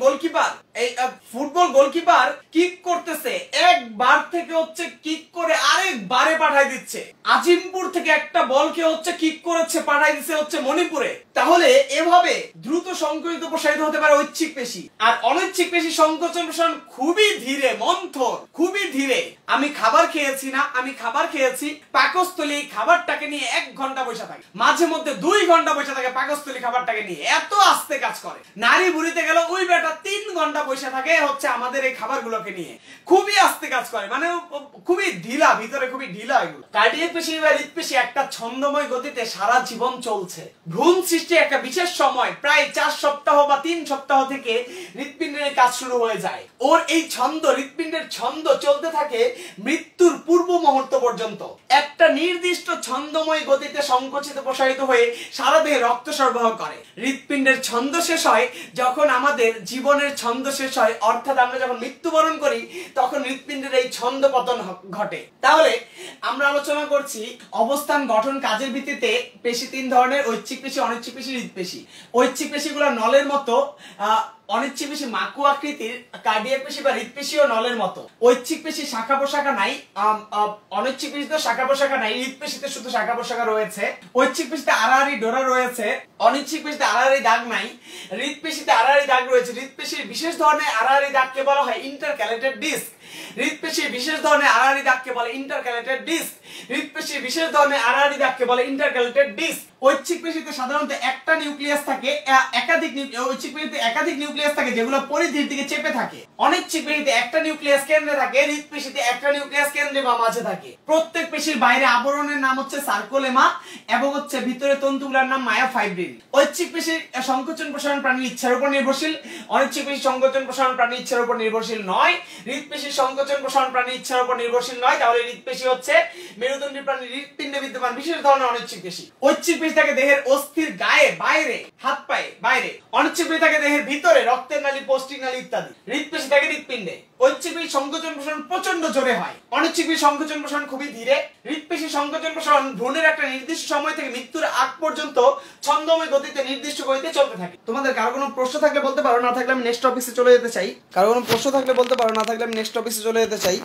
গোলকিপার কিক করতেছে, একবার থেকে হচ্ছে কিক করে আরেকবারে পাঠাই দিচ্ছে। আজিমপুর থেকে একটা বলকে হচ্ছে কিক করেছে, পাঠাই দিচ্ছে হচ্ছে মণিপুরে। তাহলে এভাবে দ্রুত সংকুচিত প্রসারিত হতে পারে ঐচ্ছিক পেশি। আর অনৈচ্ছিক পেশি সংকোচন প্রসারণ খুবই ধীরে, মন্থর, খুবই ধীরে। আমি খাবার খেয়েছি না, আমি খাবার খেয়েছি, পাকস্থলী খাবারটাকে নিয়ে 1 ঘন্টা বসে থাকে, মাঝে মধ্যে 2 ঘন্টা বসে থাকে পাকস্থলী খাবারটাকে নিয়ে, এত আস্তে কাজ করে। নারী বুড়িতে গেল ওই বেটা 3 ঘন্টা বসে থাকে হচ্ছে আমাদের এই খাবারগুলোকে নিয়ে, খুবই আস্তে কাজ করে, মানে খুবই ঢিলা, ভিতরে খুবই ঢিলা এগুলো। কার্ডিয়াক পেশি বা হৃৎপেশি একটা ছন্দময় গতিতে সারা জীবন চলছে। ভ্রূণ সৃষ্টি একটা বিশেষ সময়, প্রায় 4 সপ্তাহ বা 3 সপ্তাহ থেকে হৃৎপিণ্ডের কাজ শুরু হয়ে যায়। ওর এই ছন্দ, হৃৎপিণ্ডের ছন্দ চলতে থাকে মৃত্যুর পূর্ব মুহূর্ত পর্যন্ত। একটা নির্দিষ্ট ছন্দময় গতিতে সংকুচিত প্রসারিত হয়ে সারা দেহে রক্ত সরবরাহ করে। হৃৎপিণ্ডের ছন্দ শেষ হয় যখন আমাদের জীবনের ছন্দ শেষ হয়, অর্থাৎ আমরা যখন মৃত্যুবরণ করি তখন হৃৎপিণ্ডের এই ছন্দ পতন ঘটে। তাহলে আমরা আলোচনা করছি অবস্থান, গঠন, কাজের ভিত্তিতে পেশি 3 ধরনের: ঐচ্ছিক পেশি, অনৈচ্ছিক পেশি, হৃৎপেশি। ঐচ্ছিক পেশিগুলো নলের মতো, অনৈচ্ছিক পেশি মাকু আকৃতির, কার্ডিয়াক পেশি বা হৃৎপেশিও নলের মতো। ঐচ্ছিক পেশি শাখা প্রশাখা নাই, অনৈচ্ছিক পেশিতে শাখা প্রশাখা নাই, হৃৎপেশিতে শুধু শাখা প্রশাখা রয়েছে। ঐচ্ছিক পেশিতে আড়াআড়ি ডোরা রয়েছে, অনৈচ্ছিক পেশিতে আড়াআড়ি দাগ নাই, হৃৎপেশিতে আড়াআড়ি দাগ রয়েছে। হৃৎপেশির বিশেষ ধরনের আড়াআড়ি দাগকে বলা হয় ইন্টারক্যালেটেড ডিস্ক। হৃৎপেশির বিশেষ ধরনের আড়াআড়ি দাগকে বলে ইন্টারক্যালেটেড ডিস্ক। হৃৎপেশির বিশেষ ধরনের আড়াআড়ি দাগকে বলে ইন্টারক্যালেটেড ডিস্ক। ঐচ্ছিক পেশিতে সাধারণত একটা নিউক্লিয়াস থাকে, ঐচ্ছিক পেশিতে একাধিক নিউক্লিয়াস থাকে যেগুলো পরিধির দিকে চেপে থাকে। অনৈচ্ছিক পেশিতে একটা নিউক্লিয়াস কেন্দ্রে থাকে, হৃৎপেশিতে একটা নিউক্লিয়াস কেন্দ্রে বা মাঝে থাকে। প্রত্যেক পেশির বাইরে আবরণের নাম হচ্ছে সার্কোলেমা এবং হচ্ছে ভিতরে তন্তুগুলোর নাম মায়োফাইব্রিল। ঐচ্ছিক পেশির সংকোচন প্রসারণ প্রাণীর ইচ্ছার উপর নির্ভরশীল। অনৈচ্ছিক পেশির সংকোচন প্রসারণ প্রাণীর ইচ্ছার উপর নির্ভরশীল নয়। হৃৎপেশির সংকোচন প্রসারণ প্রাণীর ইচ্ছার উপর নির্ভরশীল নয়। তাহলে হৃৎপেশি হচ্ছে মেরুদণ্ডী প্রাণীর হৃৎপিণ্ডে বিদ্যমান বিশেষ ধরনের অনৈচ্ছিক পেশি। ঐচ্ছিক পেশি থাকে দেহের অস্থির গায়ে, বাইরে, হাত পায়ে, বাইরে। অনৈচ্ছিক পেশি থাকে দেহের ভিতরে, রক্তের নালী, পৌষ্টিক নালী ইত্যাদি। হৃৎপেশি থাকে হৃৎপিণ্ডে। ঐচ্ছিক পেশি সংকোচন প্রসারণ প্রচন্ড জোরে হয়, অনৈচ্ছিক পেশি সংকোচন প্রসারণ খুবই ধীরে। হৃৎপেশি সংকোচন প্রসারণ ভ্রূণের একটা নির্দিষ্ট সময় থেকে মৃত্যুর আগ পর্যন্ত ছন্দময় গতিতে নির্দিষ্ট গতিতে চলতে থাকে। তোমাদের কারো কোনো প্রশ্ন থাকলে বলতে পারো, না থাকলে আমি নেক্সট টপিকে চলে যেতে চাই। কারো কোনো প্রশ্ন থাকলে বলতে পারো, না থাকলে আমি নেক্সট টপিকে চলে যেতে চাই।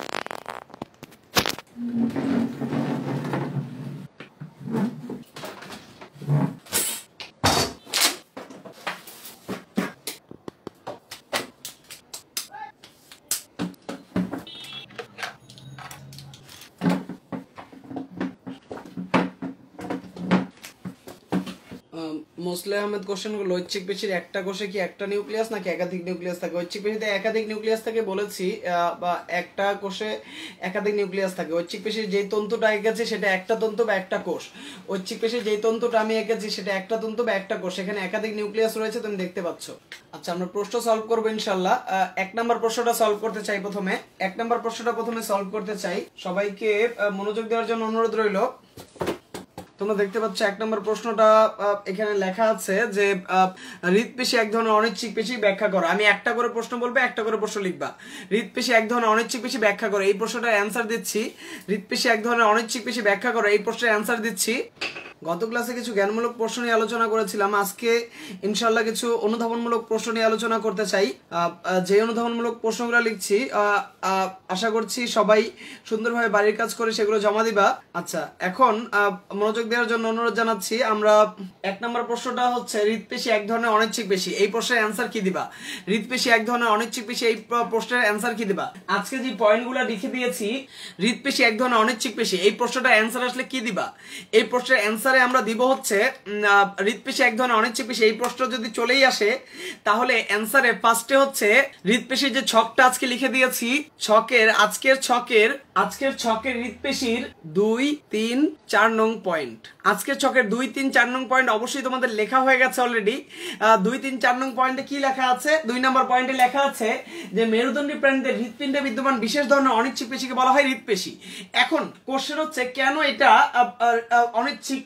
মোসলে আহমেদ কোশ্চেন করলো, ঐচ্ছিক পেশির একটা কোষে কি একটা নিউক্লিয়াস নাকি একাধিক নিউক্লিয়াস থাকে? ঐচ্ছিক পেশিতে একাধিক নিউক্লিয়াস থাকে বলেছি, বা একটা কোষে একাধিক নিউক্লিয়াস থাকে। ঐচ্ছিক পেশির যেই তন্তুটা এঁকেছি সেটা একটা তন্তু বা একটা কোষ। ঐচ্ছিক পেশির যেই তন্তুটা আমি এঁকেছি সেটা একটা তন্তু বা একটা কোষ, এখানে একাধিক নিউক্লিয়াস রয়েছে, তুমি দেখতে পাচ্ছ। আচ্ছা, আমরা প্রশ্ন সলভ করবো ইনশাল্লাহ। 1 নম্বর প্রশ্নটা সলভ করতে চাই। প্রথমে 1 নম্বর প্রশ্নটা সলভ করতে চাই। সবাইকে মনোযোগ দেওয়ার জন্য অনুরোধ রইল। তোমরা দেখতে পাচ্ছ 1 নম্বর প্রশ্নটা এখানে লেখা আছে যে হৃদপেশি এক ধরনের অনিচ্ছিক পেশি, ব্যাখ্যা করো। আমি একটা করে প্রশ্ন বলবো, একটা করে প্রশ্ন লিখবা। হৃদপেশি এক ধরনের অনিচ্ছিক পেশি, ব্যাখ্যা করো। এই প্রশ্নটার অ্যান্সার দিচ্ছি। হৃদপেশি এক ধরনের অনিচ্ছিক পেশি, ব্যাখ্যা করো। এই প্রশ্নের অ্যান্সার দিচ্ছি। গত ক্লাসে কিছু জ্ঞানমূলক প্রশ্ন নিয়ে আলোচনা করেছিলাম, আজকে ইনশাল্লাহ কিছু অনুধাবনমূলক প্রশ্ন নিয়ে আলোচনা করতে চাই। যে অনুধাবনমূলক প্রশ্নগুলো লিখছি আশা করছি সবাই সুন্দরভাবে বাড়ির কাজ করে সেগুলো জমা দিবা। আচ্ছা, এখন মনোযোগ দেওয়ার জন্য অনুরোধ জানাচ্ছি। আমরা 1 নম্বর প্রশ্নটা হচ্ছে হৃদপেশি এক ধরনের অনিচ্ছিক পেশি, এই প্রশ্নের অ্যান্সার কি দিবা? হৃদপেশি এক ধরনের অনিচ্ছিক পেশি, এই প্রশ্নের অ্যান্সার কি দিবা? আজকে যে পয়েন্টগুলো লিখে দিয়েছি, হৃদপেশি এক ধরনের অনিচ্ছিক পেশি, এই প্রশ্নটা অ্যান্সার আসলে কি দিবা? এই প্রশ্নের অ্যান্সারে আমরা দিব হচ্ছে হৃদপেশি এক ধরনের অনিচ্ছিক পেশি। এই প্রশ্ন যদি চলেই আসে তাহলে অ্যান্সারে ফার্স্টে হচ্ছে হৃদপেশির যে ছকটা আজকে লিখে দিয়েছি, আজকের ছকের হৃদপেশির 2, 3, 4 নং পয়েন্ট। আজকের ছকের 2, 3, 4 নং পয়েন্ট অবশ্যই তোমাদের লেখা হয়ে গেছে অলরেডি। 2, 3, 4 নং পয়েন্টে কি লেখা আছে? 2 নম্বর পয়েন্টে লেখা আছে যে মেরুদণ্ডী প্রাণীদের হৃদপিণ্ডে বিদ্যমান বিশেষ ধরনের অনিচ্ছিক পেশিকে বলা হয় হৃদপেশি। এখন কোশ্চেন হচ্ছে কেন এটা অনিচ্ছিক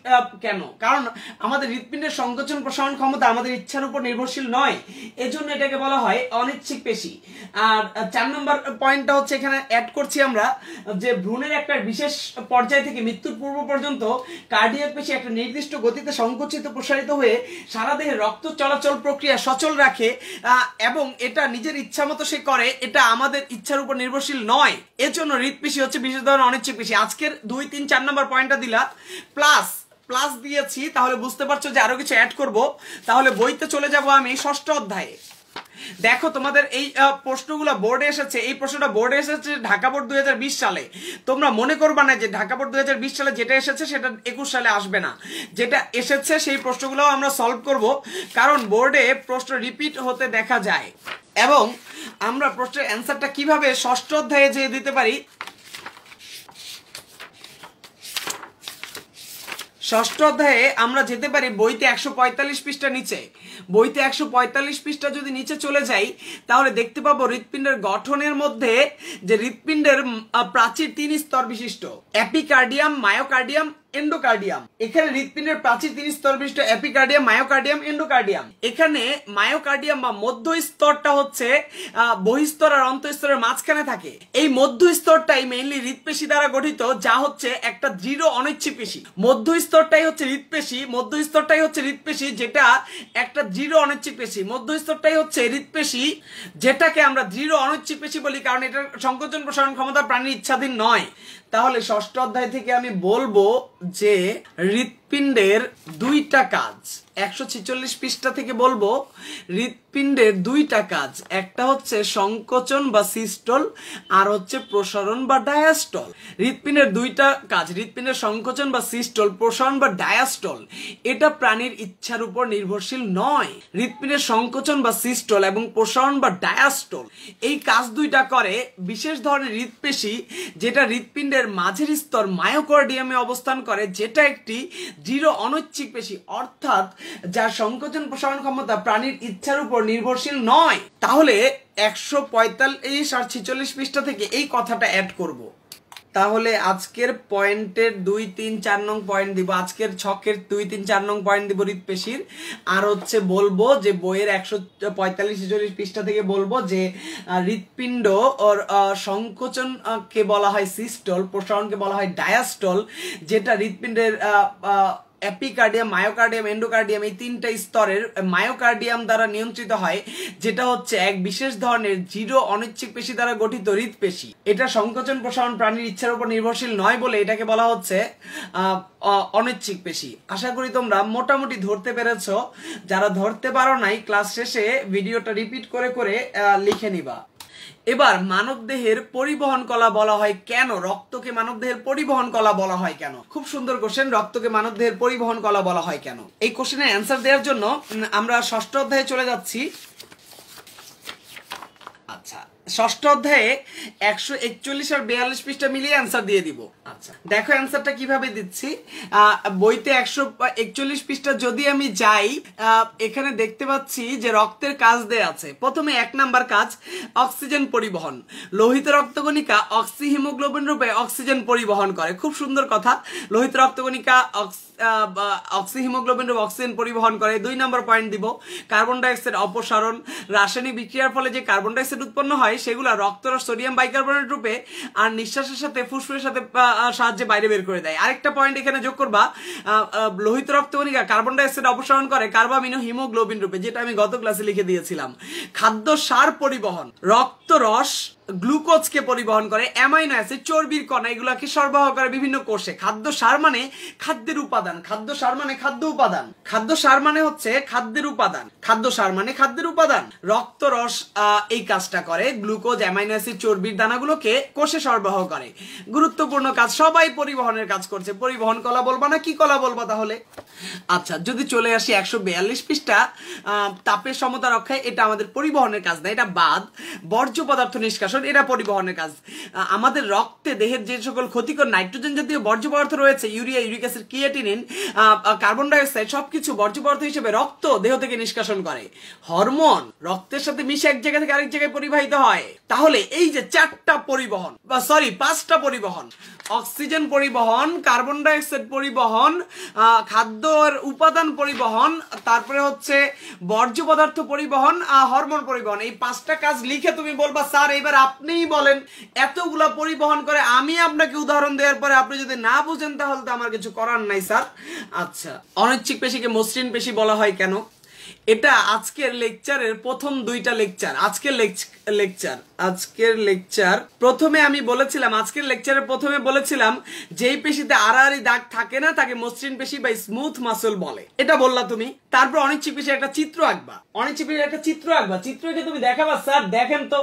কেন? কারণ আমাদের হৃদপিণ্ডের সংকোচন প্রসারণ ক্ষমতা আমাদের ইচ্ছার উপর নির্ভরশীল নয়, এজন্য এটাকে বলা হয় অনিচ্ছিক পেশি। আর 4 নম্বর পয়েন্টটা হচ্ছে এখানে অ্যাড করছি আমরা যে ভ্রূণের একটা বিশেষ পর্যায় থেকে মৃত্যুর পূর্ব পর্যন্ত কার্ডিয়াক পেশি একটা নির্দিষ্ট গতিতে সংকুচিত প্রসারিত হয়ে সারা দেহে রক্ত চলাচল প্রক্রিয়া সচল রাখে, এবং এটা নিজের ইচ্ছা মতো সে করে, এটা আমাদের ইচ্ছার উপর নির্ভরশীল নয়। এর জন্য হৃদপেশি হচ্ছে বিশেষ ধরনের অনিচ্ছিক পেশি। আজকের 2, 3, 4 নম্বর পয়েন্টটা দিলা, প্লাস দিয়েছি, তাহলে বুঝতে পারছো যে আরো কিছু অ্যাড করব। তাহলে বইতে চলে যাব আমি 6ষ্ঠ অধ্যায়ে। দেখো তোমাদের এই প্রশ্নগুলো বোর্ডে এসেছে, এই প্রশ্নটা বোর্ডে এসেছে ঢাকা বোর্ড 2020 সালে। তোমরা মনে করবা না যে ঢাকা বোর্ড 2020 সালে যেটা এসেছে সেটা 21 সালে আসবে না। যেটা এসেছে সেই প্রশ্নগুলো আমরা সলভ করব, কারণ বোর্ডে প্রশ্ন রিপিট হতে দেখা যায়। এবং আমরা প্রশ্নের অ্যান্সারটা কিভাবে 6ষ্ঠ অধ্যায়ে যেয়ে দিতে পারি। 6ষ্ঠ অধ্যায়ে আমরা যেতে পারি বইতে 145 পৃষ্ঠা নিচে। বইতে 145 পৃষ্ঠা যদি নিচে চলে যাই তাহলে দেখতে পাবো হৃদপিণ্ডের গঠনের মধ্যে যে হৃদপিণ্ডের প্রাচীর 3 স্তর বিশিষ্ট, এপিকার্ডিয়াম, মায়োকার্ডিয়াম, এন্ডোকার্ডিয়াম। এখানে হৃদপিণ্ডের প্রাচীর 3 স্তর বিশিষ্ট, এপিকার্ডিয়াম, মায়োকার্ডিয়াম, এন্ডোকার্ডিয়াম। এখানে মায়োকার্ডিয়াম বা মধ্য স্তরটা হচ্ছে বহিস্তর আর অন্তঃস্তরের মাঝখানে থাকে। এই মধ্য স্তরটাই মেইনলি হৃদপেশি দ্বারা গঠিত, যা হচ্ছে একটা দৃঢ় অনিচ্ছিক পেশি। মধ্য স্তরটাই হচ্ছে হৃদপেশি, যেটা একটা দৃঢ় অনিচ্ছিক পেশি। মধ্য স্তরটাই হচ্ছে হৃদপেশি, যেটাকে আমরা দৃঢ় অনিচ্ছিক পেশি বলি, কারণ এটার সংকোচন প্রসারণ ক্ষমতা প্রাণীর ইচ্ছাধীন নয়। তাহলে 6ষ্ঠ অধ্যায় থেকে আমি বলবো যে হৃদপিণ্ডের 2টা কাজ। 146 পৃষ্ঠা থেকে বলবো হৃদপিণ্ডের 2টা কাজ, একটা হচ্ছে সংকোচন বা সিস্টল, আর হচ্ছে প্রসারণ বা ডায়াস্টল। হৃদপিণ্ডের 2টা কাজ, হৃদপিণ্ডের সংকোচন বা সিস্টল, প্রসারণ বা ডায়াস্টল, এটা প্রাণীর ইচ্ছার উপর নির্ভরশীল নয়। হৃদপিণ্ডের সংকোচন বা সিস্টল এবং প্রসারণ বা ডায়াস্টল এই কাজ 2টা করে বিশেষ ধরনের হৃদপেশি, যেটা হৃদপিণ্ডের মাঝের স্তর মায়োকার্ডিয়ামে অবস্থান করে, যেটা একটি দৃঢ় অনিচ্ছিক পেশি, অর্থাৎ যার সংকোচন প্রসারণ ক্ষমতা প্রাণীর ইচ্ছার উপর নির্ভরশীল নয়। তাহলে 145 আর 46 পৃষ্ঠা থেকে এই কথাটা অ্যাড করব। তাহলে আজকের পয়েন্টের 2, 3, 4 নং পয়েন্ট দিব, আজকের ছকের 2, 3, 4 নং পয়েন্ট দিব হৃদপেশির। আর হচ্ছে বলবো যে বইয়ের 145-46 পৃষ্ঠা থেকে বলবো যে হৃদপিণ্ড ওর সংকোচন কে বলা হয় সিস্টল, প্রসারণকে বলা হয় ডায়াস্টল, যেটা হৃদপিণ্ডের এপিকার্ডিয়াম, মায়োকার্ডিয়াম, এন্ডোকার্ডিয়াম এই 3টা স্তরের মায়োকার্ডিয়াম দ্বারা নিয়ন্ত্রিত হয়, যেটা হচ্ছে এক বিশেষ ধরনের দৃঢ় অনিচ্ছিক পেশি দ্বারা গঠিত হৃদপেশি। এটা সংকোচন প্রসারণ প্রাণীর ইচ্ছার উপর নির্ভরশীল নয় বলে এটাকে বলা হচ্ছে অনিচ্ছিক পেশি। আশা করি তোমরা মোটামুটি ধরতে পেরেছো। যারা ধরতে পারো নাই ক্লাস শেষে ভিডিওটা রিপিট করে করে লিখে নিবা। এবার মানবদেহের পরিবহন কলা বলা হয় কেন? রক্তকে মানবদেহের পরিবহন কলা বলা হয় কেন? খুব সুন্দর কোশ্চেন, রক্তকে মানবদেহের পরিবহন কলা বলা হয় কেন? এই কোশ্চেনের অ্যান্সার দেওয়ার জন্য আমরা ষষ্ঠ অধ্যায়ে চলে যাচ্ছি। আচ্ছা, ষষ্ঠ অধ্যায়ে 141 আর 42 পৃষ্ঠা মিলিয়ে অ্যান্সার দিয়ে দিব। আচ্ছা দেখো অ্যান্সারটা কিভাবে দিচ্ছি। বইতে 141 পৃষ্ঠা যদি আমি যাই, এখানে দেখতে পাচ্ছি যে রক্তের কাজ দেয়া আছে। প্রথমে 1 নাম্বার কাজ অক্সিজেন পরিবহন। লোহিত রক্তকণিকা অক্সিহিমোগ্লোবিন রূপে অক্সিজেন পরিবহন করে। খুব সুন্দর কথা, লোহিত রক্তকণিকা অক্সিহিমোগ্লোবিন রূপে অক্সিজেন পরিবহন করে। 2 নম্বর পয়েন্ট দিব কার্বন ডাইঅক্সাইড অপসারণ। রাসায়নিক বিক্রিয়ার ফলে যে কার্বন ডাইঅক্সাইড উৎপন্ন হয় সেগুলো রক্তরস সোডিয়াম বাইকার্বনেট রূপে আর নিঃশ্বাসের সাথে ফুসফুসের সাথে সাহায্যে বাইরে বের করে দেয়। আরেকটা পয়েন্ট এখানে যোগ করবা, লোহিত রক্তকণিকা কার্বন ডাইঅক্সাইড অপসারণ করে কার্বামিনো হিমোগ্লোবিন রূপে, যেটা আমি গত ক্লাসে লিখে দিয়েছিলাম। খাদ্য সার পরিবহন, রক্তরস গ্লুকোজকে পরিবহন করে। অ্যামাইনো অ্যাসিড চর্বির কণা এগুলাকে সরবরাহ করে বিভিন্ন কোষে। খাদ্য সার মানে খাদ্যের উপাদান, খাদ্য সার মানে খাদ্য উপাদান, খাদ্য সার মানে হচ্ছে খাদ্যের উপাদান, খাদ্য সার মানে খাদ্যের উপাদান। রক্তরস এই কাজটা করে, গ্লুকোজ অ্যামাইনো অ্যাসিড চর্বির দানাগুলোকে কোষে সরবরাহ করে। গুরুত্বপূর্ণ কাজ, সবাই পরিবহনের কাজ করছে। পরিবহন কলা বলবা না কি কলা বলবা তাহলে? আচ্ছা যদি চলে আসি 142 পৃষ্ঠা, তাপের সমতা রক্ষায়, এটা আমাদের পরিবহনের কাজ না, এটা বাদ। বর্জ্য পদার্থ নিষ্কাশন, এটা পরিবহনের কাজ। আমাদের রক্তে দেহের যে সকল ক্ষতিকর নাইট্রোজেন জাতীয় বর্জ্য পদার্থ রয়েছে, urea, uric acid, creatinine, carbon dioxide, সবকিছু বর্জ্য পদার্থ হিসেবে রক্ত দেহ থেকে নিষ্কাশন করে। হরমোন রক্তের সাথে মিশে এক জায়গা থেকে আরেক জায়গায় পরিবাহিত হয়। তাহলে এই যে 4টা পরিবহন, 5টা পরিবহন, অক্সিজেন পরিবহন, কার্বন ডাইঅক্সাইড পরিবহন, খাদ্যের উপাদান পরিবহন, তারপরে হচ্ছে বর্জ্য পদার্থ পরিবহন, হরমোন পরিবহন, এই 5টা কাজ লিখে তুমি বলবা স্যার এবার আপনিই বলেন এতগুলা পরিবহন করে। আমি আপনাকে উদাহরণ দেওয়ার পরে আপনি যদি না বুঝেন তাহলে তো আমার কিছু করার নাই স্যার। আচ্ছা, অনিচ্ছিক পেশিকে মসৃণ পেশি বলা হয় কেন? এটা আজকের লেকচারের প্রথম 2টা লেকচার। আজকের লেকচার প্রথমে আমি বলেছিলাম, আজকের লেকচারের প্রথমে বলেছিলাম যেই পেশিতে আড়াআড়ি দাগ থাকে না তাকে মসৃণ পেশি বা স্মুথ মাসল বলে, এটা বললা তুমি। তারপর অনিচ্ছিক পেশির একটা চিত্র আঁকবা, অনিচ্ছিক পেশির একটা চিত্র আঁকবা, চিত্রকে তুমি দেখাবা স্যার দেখেন তো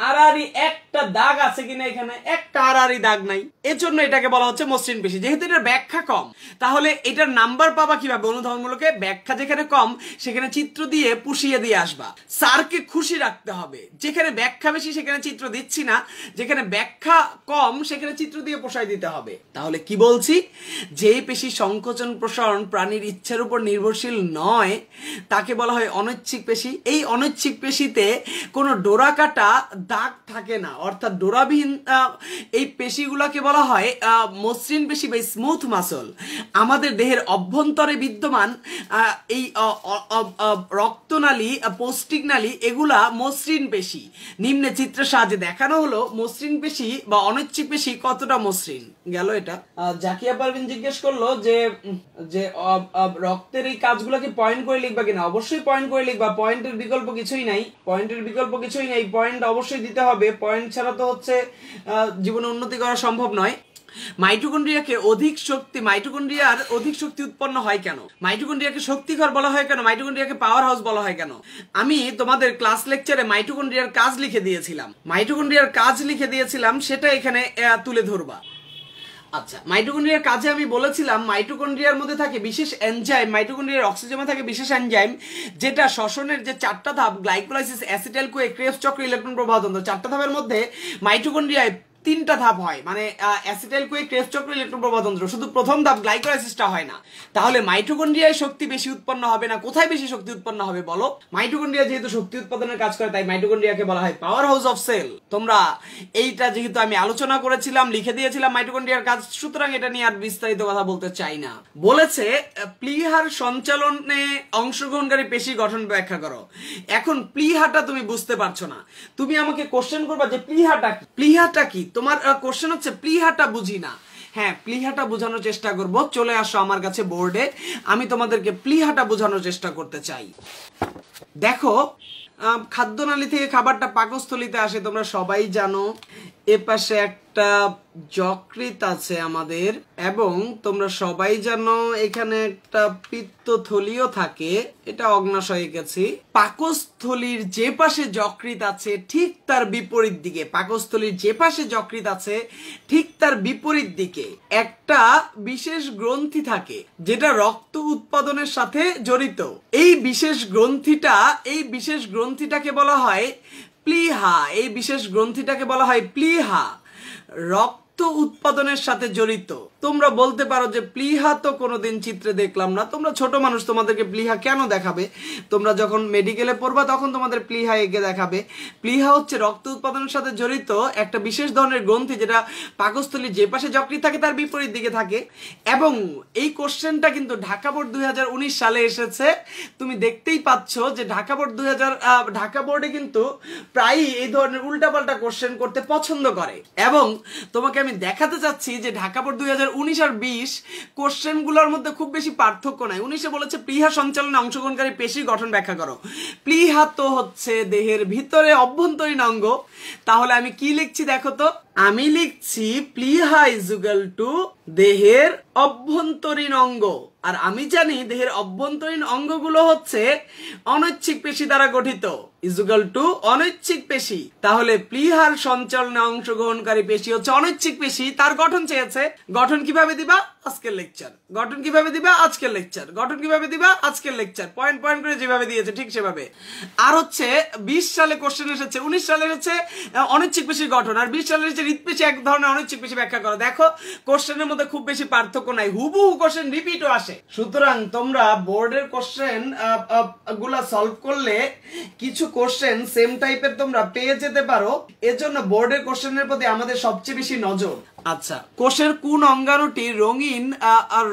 আড়াআড়ি একটা দাগ আছে কিনা, এখানে একটা আড়াআড়ি দাগ নাই, এজন্য এটাকে বলা হচ্ছে মসৃণ পেশি। যেহেতু এটার ব্যাখ্যা কম, তাহলে এটার নাম্বার পাবা কিভাবে? অনুধাবনমূলকে ব্যাখ্যা যেখানে কম সেখানে চিত্র দিয়ে পুষিয়ে দিয়ে আসবা। স্যারকে খুশি রাখতে হবে, যেখানে ব্যাখ্যা বেশি সেখানে চিত্র দিচ্ছি না, যেখানে ব্যাখ্যা কম সেখানে চিত্র দিয়ে পোষায় দিতে হবে। তাহলে কি বলছি? যেই পেশি সংকোচন প্রসারণ প্রাণীর ইচ্ছার উপর নির্ভরশীল নয় তাকে বলা হয় অনৈচ্ছিক পেশি। এই অনৈচ্ছিক পেশিতে কোনো ডোরা কাটা দাগ থাকে না, অর্থাৎ ডোরাবিহীন এই পেশিগুলোকে বলা হয় মসৃণ পেশি বা স্মুথ মাসল। আমাদের দেহের অভ্যন্তরে বিদ্যমান এই রক্তনালী, পৌষ্টিক নালী, এগুলা মসৃণ পেশি। নিম্নে চিত্রের সাহায্যে দেখানো হলো মসৃণ পেশি বা অনৈচ্ছিক পেশি কতটা মসৃণ। গেল এটা। জাকিয়া পারভিন জিজ্ঞেস করলো যে রক্তের এই কাজগুলোকে পয়েন্ট করে লিখবা কিনা? অবশ্যই পয়েন্ট করে লিখবা, পয়েন্টের বিকল্প কিছুই নাই, পয়েন্টের বিকল্প কিছুই নাই, পয়েন্ট অবশ্যই দিতে হবে। পয়েন্ট ছাড়া তো হচ্ছে জীবনে উন্নতি করা সম্ভব নয়। মাইটোকন্ড্রিয়াকে মাইটোকন্ড্রিয়ার অধিক শক্তি উৎপন্ন হয় কেন? মাইটোকন্ড্রিয়াকে শক্তিঘর বলা হয় কেন? মাইটোকন্ড্রিয়াকে পাওয়ার হাউস বলা হয় কেন? আমি তোমাদের ক্লাস লেকচারে মাইটোকন্ড্রিয়ার কাজ লিখে দিয়েছিলাম, সেটা এখানে তুলে ধরবা। আচ্ছা, মাইটোকন্ড্রিয়ার কাজে আমি বলেছিলাম মাইটোকন্ড্রিয়ার মধ্যে থাকে বিশেষ এনজাইম, মাইটোকন্ড্রিয়ার অক্সিজেনে থাকে বিশেষ এনজাইম, যেটা শ্বসনের যে 4টা ধাপ গ্লাইকোলাইসিস, অ্যাসিটাইল কোয়ে, ক্রেবস চক্র, ইলেকট্রন প্রবাহতন্ত্র, 4টা ধাপের মধ্যে মাইটোকন্ড্রিয়ায় 3টা ধাপ হয়, মানে অ্যাসিটাইল কোয়ে, ক্রেবস চক্র, ইলেকট্রন প্রবাহতন্ত্র। শুধু প্রথম ধাপ গ্লাইকোলাইসিসটা হয় না। তাহলে মাইটোকন্ড্রিয়ায় শক্তি বেশি উৎপন্ন হবে না, কোথায় বেশি শক্তি উৎপন্ন হবে বলো? মাইটোকন্ড্রিয়া যেহেতু শক্তি উৎপাদনের কাজ করে তাই মাইটোকন্ড্রিয়াকে বলা হয় পাওয়ার হাউস অফ সেল। তোমরা এইটা যেহেতু আমি আলোচনা করেছিলাম, লিখে দিয়েছিলাম মাইটোকন্ড্রিয়ার কাজ, সুতরাং এটা নিয়ে আর বিস্তারিত কথা বলতে চাই না। বলেছে প্লীহার সঞ্চালনে অংশগ্রহণকারী পেশি গঠন ব্যাখ্যা করো। এখন প্লীহাটা তুমি বুঝতে পারছো না, তুমি আমাকে কোশ্চেন করবা যে প্লীহাটা কি? তোমার কোশ্চেন হচ্ছে প্লীহাটা বুঝি না। হ্যাঁ, প্লীহাটা বোঝানোর চেষ্টা করব। চলে আসো আমার কাছে বোর্ডে, আমি তোমাদেরকে প্লীহাটা বোঝানোর চেষ্টা করতে চাই। দেখো, খাদ্যনালী থেকে খাবারটা পাকস্থলিতে আসে, তোমরা সবাই জানো। এ পাশে একটা একটা যকৃৎ আছে আমাদের, এবং তোমরা সবাই জানো এখানে একটা পিত্তথলিও থাকে, এটা অগ্নাশয়ে গেছি। পাকস্থলীর যে পাশে যকৃৎ আছে ঠিক তার বিপরীত দিকে, পাকস্থলীর যে পাশে যকৃৎ আছে ঠিক তার বিপরীত দিকে একটা বিশেষ গ্রন্থি থাকে যেটা রক্ত উৎপাদনের সাথে জড়িত। এই বিশেষ গ্রন্থিটাকে বলা হয় প্লীহা। এই বিশেষ গ্রন্থিটাকে বলা হয় প্লীহা, রক্ত উৎপাদনের সাথে জড়িত। তোমরা বলতে পারো যে প্লীহা তো কোনোদিন চিত্রে দেখলাম না। তোমরা ছোট মানুষ, তোমাদেরকে প্লীহা কেন দেখাবে? তোমরা যখন মেডিকেলে পড়বা তখন তোমাদের প্লীহা এঁকে দেখাবে। প্লীহা হচ্ছে রক্ত উৎপাদনের সাথে জড়িত একটা বিশেষ ধরনের গ্রন্থি যেটা পাকস্থলীর যে পাশে যকৃৎ থাকে তার বিপরীত দিকে থাকে। এবং এই কোশ্চেনটা কিন্তু ঢাকা বোর্ড 2019 সালে এসেছে। তুমি দেখতেই পাচ্ছ যে ঢাকা বোর্ডে কিন্তু প্রায়ই এই ধরনের উল্টাপাল্টা কোশ্চেন করতে পছন্দ করে। এবং তোমাকে আমি দেখাতে চাচ্ছি যে ঢাকা বোর্ড 2019 আর 20 কোশ্চেন গুলোর মধ্যে খুব বেশি পার্থক্য নাই। 19-এ বলেছে প্লীহা সঞ্চালনে অংশগ্রহণকারী পেশির গঠন ব্যাখ্যা করো। প্লীহা তো হচ্ছে দেহের ভিতরে অভ্যন্তরীণ অঙ্গ। তাহলে আমি কি লিখছি দেখো তো, আমি লিখছি প্লীহা ইজ ইকুয়াল টু দেহের অভ্যন্তরীণ অঙ্গ। আর আমি জানি দেহের অভ্যন্তরীণ অঙ্গগুলো হচ্ছে অনৈচ্ছিক পেশি দ্বারা গঠিত, ইজ ইকুয়াল টু অনৈচ্ছিক পেশি। তাহলে প্লীহার সঞ্চালনে অংশগ্রহণকারী পেশি হচ্ছে অনৈচ্ছিক পেশি। তার গঠন চেয়েছে, গঠন কিভাবে দিবা? আজকের লেকচার। গঠন কিভাবে দিবা? আজকের লেকচার। গঠন কিভাবে দিবা? আজকের লেকচার। পয়েন্ট পয়েন্ট করে যেভাবে দিয়েছে ঠিক সেভাবে। আর হচ্ছে 20 সালে কোশ্চেন এসেছে, 19 সালে এসেছে অনৈচ্ছিক পেশির গঠন, আর 20 সালে এসেছে হৃৎপেশি এক ধরনের অনৈচ্ছিক পেশি ব্যাখ্যা করো। দেখো কোশ্চেনের মধ্যে খুব বেশি পার্থক্য নাই, হুবহু কোশ্চেন রিপিটও আসে। সুতরাং তোমরা বোর্ডের কোশ্চেন গুলা সলভ করলে কিছু কোশ্চেন সেম টাইপের তোমরা পেয়ে যেতে পারো। এজন্য বোর্ডের কোশ্চেনের প্রতি আমাদের সবচেয়ে বেশি নজর। আচ্ছা, কোষের কোন অঙ্গাণুটি রঙিন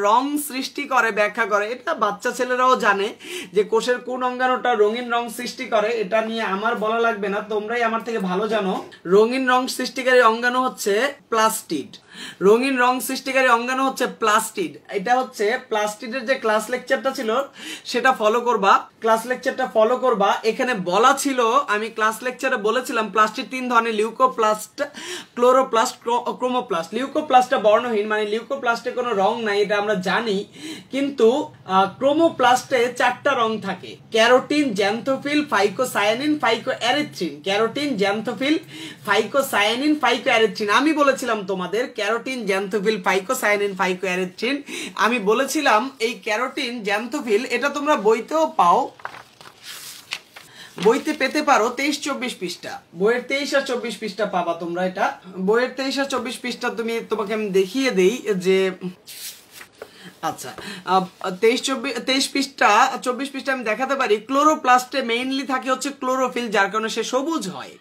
রং সৃষ্টি করে ব্যাখ্যা করে? এটা বাচ্চা ছেলেরাও জানে যে কোষের কোন অঙ্গাণুটা রঙিন রং সৃষ্টি করে। এটা নিয়ে আমার বলা লাগবে না, তোমরাই আমার থেকে ভালো জানো। রঙিন রং সৃষ্টিকারী অঙ্গাণু হচ্ছে প্লাস্টিড। রঙিন রং সৃষ্টিকারী অঙ্গাণু হচ্ছে প্লাস্টিড। এটা হচ্ছে প্লাস্টিডের যে ক্লাস লেকচারটা ছিল সেটা ফলো করবা, ক্লাস লেকচারটা ফলো করবা। এখানে বলা ছিল, আমি ক্লাস লেকচারে বলেছিলাম প্লাস্টিড 3 ধরনের, লিউকোপ্লাস্ট, ক্লোরোপ্লাস্ট, ক্রোমোপ্লাস্ট। লিউকোপ্লাস্টটা বর্ণহীন, মানে লিউকোপ্লাস্টে কোনো রং নাই, এটা আমরা জানি। কিন্তু ক্রোমোপ্লাস্টে 4টা রং থাকে, carotene, xanthophyll, phycocyanin, phycoerythrin. Carotene, xanthophyll, phycocyanin, phycoerythrin. আমি বলেছিলাম তোমাদের ক্যারোটিন, জ্যান্থোফিল, ফাইকোসায়ানিন, ফাইকোঅ্যারিথ্রিন। আমি বলেছিলাম এই ক্যারোটিন, জ্যান্থোফিল এটা তোমরা বইতেও পাও, বইতে পেতে পারো 23-24 পৃষ্ঠা। বইয়ের 23 আর 24 পৃষ্ঠা পাবা তোমরা। এটা বইয়ের 23 আর 24 পৃষ্ঠা তোমাকে আমি দেখিয়ে দেই যে আচ্ছা 23 পৃষ্ঠা 24 পৃষ্ঠা আমি দেখাতে পারি। ক্লোরোপ্লাস্টে মেইনলি থাকে হচ্ছে ক্লোরোফিল, যার কারণে সে সবুজ হয়।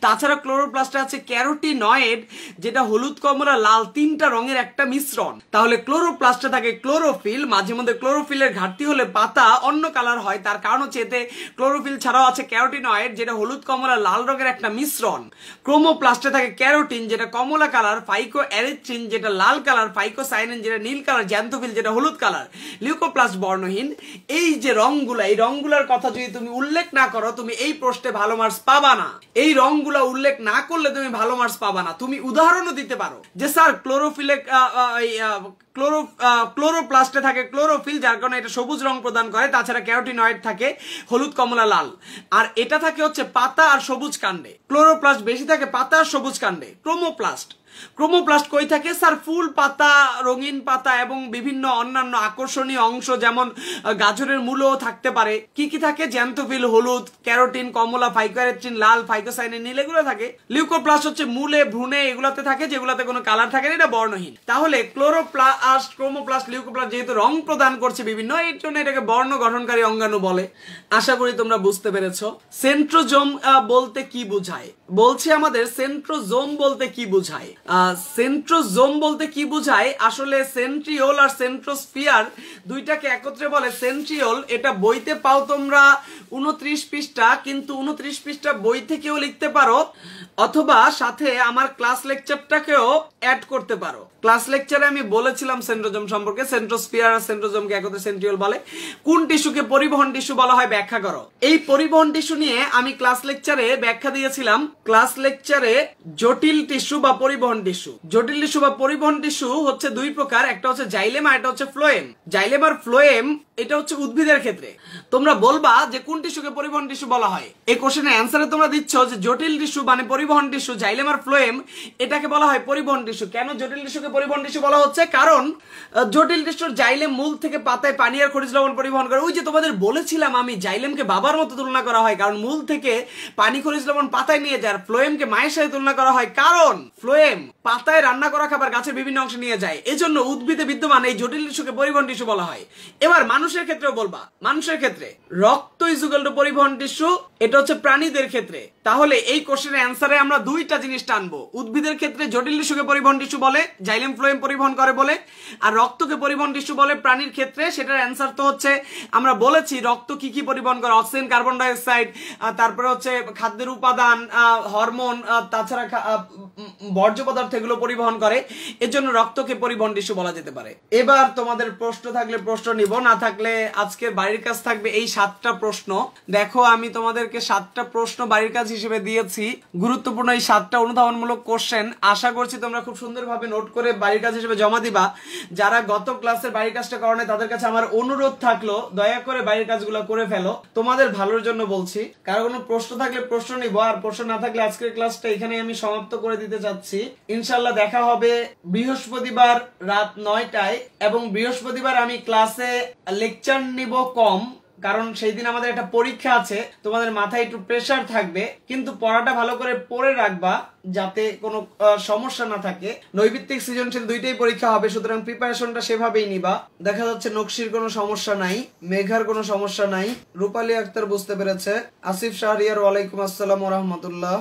তাছাড়া ক্লোরোপ্লাস্টে আছে ক্যারোটিনয়েড, যেটা হলুদ, কমলা, লাল 3টা রঙের একটা মিশ্রণ। তাহলে ক্লোরোপ্লাস্টে থাকে ক্লোরোফিল। মাঝে মধ্যে ক্লোরোফিলের ঘাটতি হলে পাতা অন্য কালার হয়, তার কারণ হচ্ছে এতে ক্লোরোফিল ছাড়াও আছে ক্যারোটিনয়েড, যেটা হলুদ, কমলা, লাল রঙের একটা মিশ্রণ। ক্রোমোপ্লাস্টে থাকে ক্যারোটিন, যেটা কমলা কালার, ফাইকোঅ্যারিথ্রিন, যেটা লাল কালার, ফাইকোসায়ানিন, যেটা নীল কালার, জ্যান্থোফিল, যেটা হলুদ কালার, লিউকোপ্লাস্ট বর্ণহীন। এই যে রংগুলা, এই রংগুলার কথা যদি তুমি উল্লেখ না করো তুমি এই প্রশ্নে ভালো মার্কস পাবা না। এই রংগুলা উল্লেখ না করলে তুমি ভালো মার্কস পাবা না। তুমি উদাহরণও দিতে পারো যে স্যার ক্লোরোফিলে ক্লোরোপ্লাস্টে থাকে ক্লোরোফিল, যার কারণে এটা সবুজ রং প্রদান করে। তাছাড়া ক্যারোটিনয়েড থাকে হলুদ, কমলা, লাল। আর এটা থাকে হচ্ছে পাতা আর সবুজ কাণ্ডে। ক্লোরোপ্লাস্ট বেশি থাকে পাতা আর সবুজ কাণ্ডে। ক্রোমোপ্লাস্ট কই থাকে? স্যার ফুল, পাতা, রঙিন পাতা এবং বিভিন্ন অন্যান্য আকর্ষণীয় অংশ, যেমন গাজরের মূলও থাকতে পারে। কি কি থাকে? জ্যান্থোফিল হলুদ, ক্যারোটিন কমলা, ফাইকোঅ্যারিথ্রিন লাল, ফাইকোসায়ানিন নীল, এগুলো থাকে। লিউকোপ্লাস্ট হচ্ছে মূলে, ভ্রূণে, এগুলাতে থাকে, যেগুলাতে কোনো কালার থাকে না, এটা বর্ণহীন। তাহলে ক্লোরোপ্লাস্ট, ক্রোমোপ্লাস্ট, লিউকোপ্লাস্ট যেহেতু রং প্রদান করছে বিভিন্ন, এর জন্য এটাকে বর্ণ গঠনকারী অঙ্গাণু বলে। আশা করি তোমরা বুঝতে পেরেছো। সেন্ট্রোজোম বলতে কি বোঝায়? বলছে আমাদের সেন্ট্রোজোম বলতে কি বোঝায়। সেন্ট্রোজোম বলতে কি বোঝায়? আসলে সেন্ট্রিওল আর সেন্ট্রোস্ফিয়ার দুইটাকে একত্রে বলে সেন্ট্রিওল। এটা বইতে পাও তোমরা 29 পৃষ্ঠা, কিন্তু 29 পৃষ্ঠা বই থেকেও লিখতে পারো, অথবা সাথে আমার ক্লাস লেকচারটাকেও অ্যাড করতে পারো। ক্লাস লেকচারে আমি বলেছিলাম সেন্ট্রোজোম সম্পর্কে। সেন্ট্রোস্ফিয়ার আর সেন্ট্রোজোমকে একত্রে সেন্ট্রিওল বলে। কোন টিস্যুকে পরিবহন টিস্যু বলা হয় ব্যাখ্যা করো। এই পরিবহন টিস্যু নিয়ে আমি ক্লাস লেকচারে ব্যাখ্যা দিয়েছিলাম ক্লাস লেকচারে জটিল টিস্যু বা পরিবহন টিস্যু। জটিল টিস্যু বা পরিবহন টিস্যু হচ্ছে দুই প্রকার, একটা হচ্ছে জাইলেম আর একটা হচ্ছে ফ্লোয়েম। জাইলেম আর ফ্লোয়েম এটা হচ্ছে উদ্ভিদের ক্ষেত্রে। তোমরা বলবা যে কোন টিস্যুকে পরিবহন টিস্যু বলা হয়। এই কোশ্চেনের অ্যান্সারে তোমরা দিচ্ছ যে জটিল টিস্যু মানে পরিবহন টিস্যু, জাইলেম আর ফ্লোয়েম এটাকে বলা হয় পরিবহন টিস্যু। কেন জটিল টিস্যুকে পরিবহন টিস্যু বলা হচ্ছে? কারণ জটিল টিস্যুর জাইলেম মূল থেকে পাতায় পানি আর খনিজ লবণ পরিবহন করে। ওই যে তোমাদের বলেছিলাম আমি, জাইলেমকে বাবার মতো তুলনা করা হয় কারণ মূল থেকে পানি খনিজ লবণ পাতায় নিয়ে যায়। ফ্লোয়েমকে মায়ের সাথে তুলনা করা হয় কারণ ফ্লোয়েম পাতায় রান্না করা খাবার গাছের বিভিন্ন অংশে নিয়ে যায়। এজন্য উদ্ভিদে বিদ্যমান এই জটিল টিস্যুকে পরিবহন টিস্যু বলা হয়। এবার মানুষের ক্ষেত্রেও বলবা, মানুষের ক্ষেত্রে রক্ত ইজ ইকুয়াল টু পরিবহন টিস্যু, এটা হচ্ছে প্রাণীদের ক্ষেত্রে। তাহলে এই কোশ্চেনের অ্যান্সারে আমরা দুইটা জিনিস টানবো। উদ্ভিদের ক্ষেত্রে জটিল টিস্যুকে পরিবহন টিস্যু বলে, জাইলেম ফ্লোয়েম পরিবহন করে বলে, আর রক্তকে পরিবহন টিস্যু বলে প্রাণীর ক্ষেত্রে। সেটার অ্যান্সার তো হচ্ছে আমরা বলেছি রক্ত কি কি পরিবহন করে, অক্সিজেন, কার্বন ডাই অক্সাইড, তারপরে হচ্ছে খাদ্যের উপাদান, হরমোন, তাছাড়া বর্জ্য পদার্থ এগুলো পরিবহন করে। এর জন্য রক্তকে পরিবহন টিস্যু বলা যেতে পারে। এবার তোমাদের প্রশ্ন থাকলে প্রশ্ন নিব, না থাকলে আজকে বাড়ির কাজ থাকবে এই 7টা প্রশ্ন। দেখো আমি তোমাদেরকে 7টা প্রশ্ন বাড়ির কাজ হিসেবে দিয়েছি, গুরুত্বপূর্ণ এই 7টা অনুধাবনমূলক কোশ্চেন। আশা করছি তোমরা খুব সুন্দরভাবে নোট করে বাড়ির কাজ হিসেবে জমা দিবা। যারা গত ক্লাসের বাড়ির কাজটা করো নাই তাদের কাছে আমার অনুরোধ থাকলো দয়া করে বাড়ির কাজগুলো করে ফেলো, তোমাদের ভালোর জন্য বলছি। কারো কোনো প্রশ্ন থাকলে প্রশ্ন নিব, আর প্রশ্ন না থাকলে আজকের ক্লাসটা এখানে আমি সমাপ্ত করে দিতে চাচ্ছি। ইনশাআল্লাহ দেখা হবে বৃহস্পতিবার রাত 9টায়, এবং বৃহস্পতিবার আমি ক্লাসে লেকচার নিব কম, কারণ সেই দিন আমাদের একটা পরীক্ষা আছে। তোমাদের মাথায় একটু প্রেসার থাকবে, কিন্তু পড়াটা ভালো করে পড়ে রাখবা যাতে কোনো সমস্যা না থাকে। নৈবিত্তিক সৃজনশীল দুইটাই পরীক্ষা হবে, সুতরাং প্রিপারেশনটা সেভাবেই নিবা। দেখা যাচ্ছে নকশির কোনো সমস্যা নাই, মেঘার কোনো সমস্যা নাই, রূপালী আক্তার বুঝতে পেরেছে, আসিফ শাহরিয়ার ওয়ালাইকুম আসসালাম ওয়া রাহমাতুল্লাহ,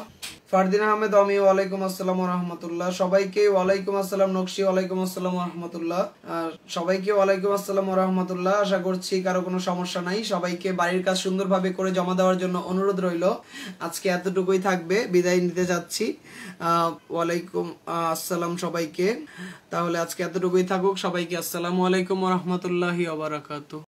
ফারদিন আহমেদ আমি ওয়ালাইকুম আসসালাম ওয়া রাহমাতুল্লাহ, সবাইকে ওয়ালাইকুম আসসালাম, নকশি ওয়ালাইকুম আসসালাম ওয়া রাহমাতুল্লাহ, আর সবাইকে ওয়ালাইকুম আসসালাম ওয়া রাহমাতুল্লাহ। আশা করছি কারো কোনো সমস্যা নাই। সবাইকে বাড়ির কাজ সুন্দরভাবে করে জমা দেওয়ার জন্য অনুরোধ রইল। আজকে এতটুকুই থাকবে, বিদায় নিতে যাচ্ছি। ওয়ালাইকুম আসসালাম সবাইকে। তাহলে আজকে এতটুকুই থাকুক, সবাইকে আসসালামু আলাইকুম ওয়া রাহমাতুল্লাহি ওয়া বারাকাতুহু।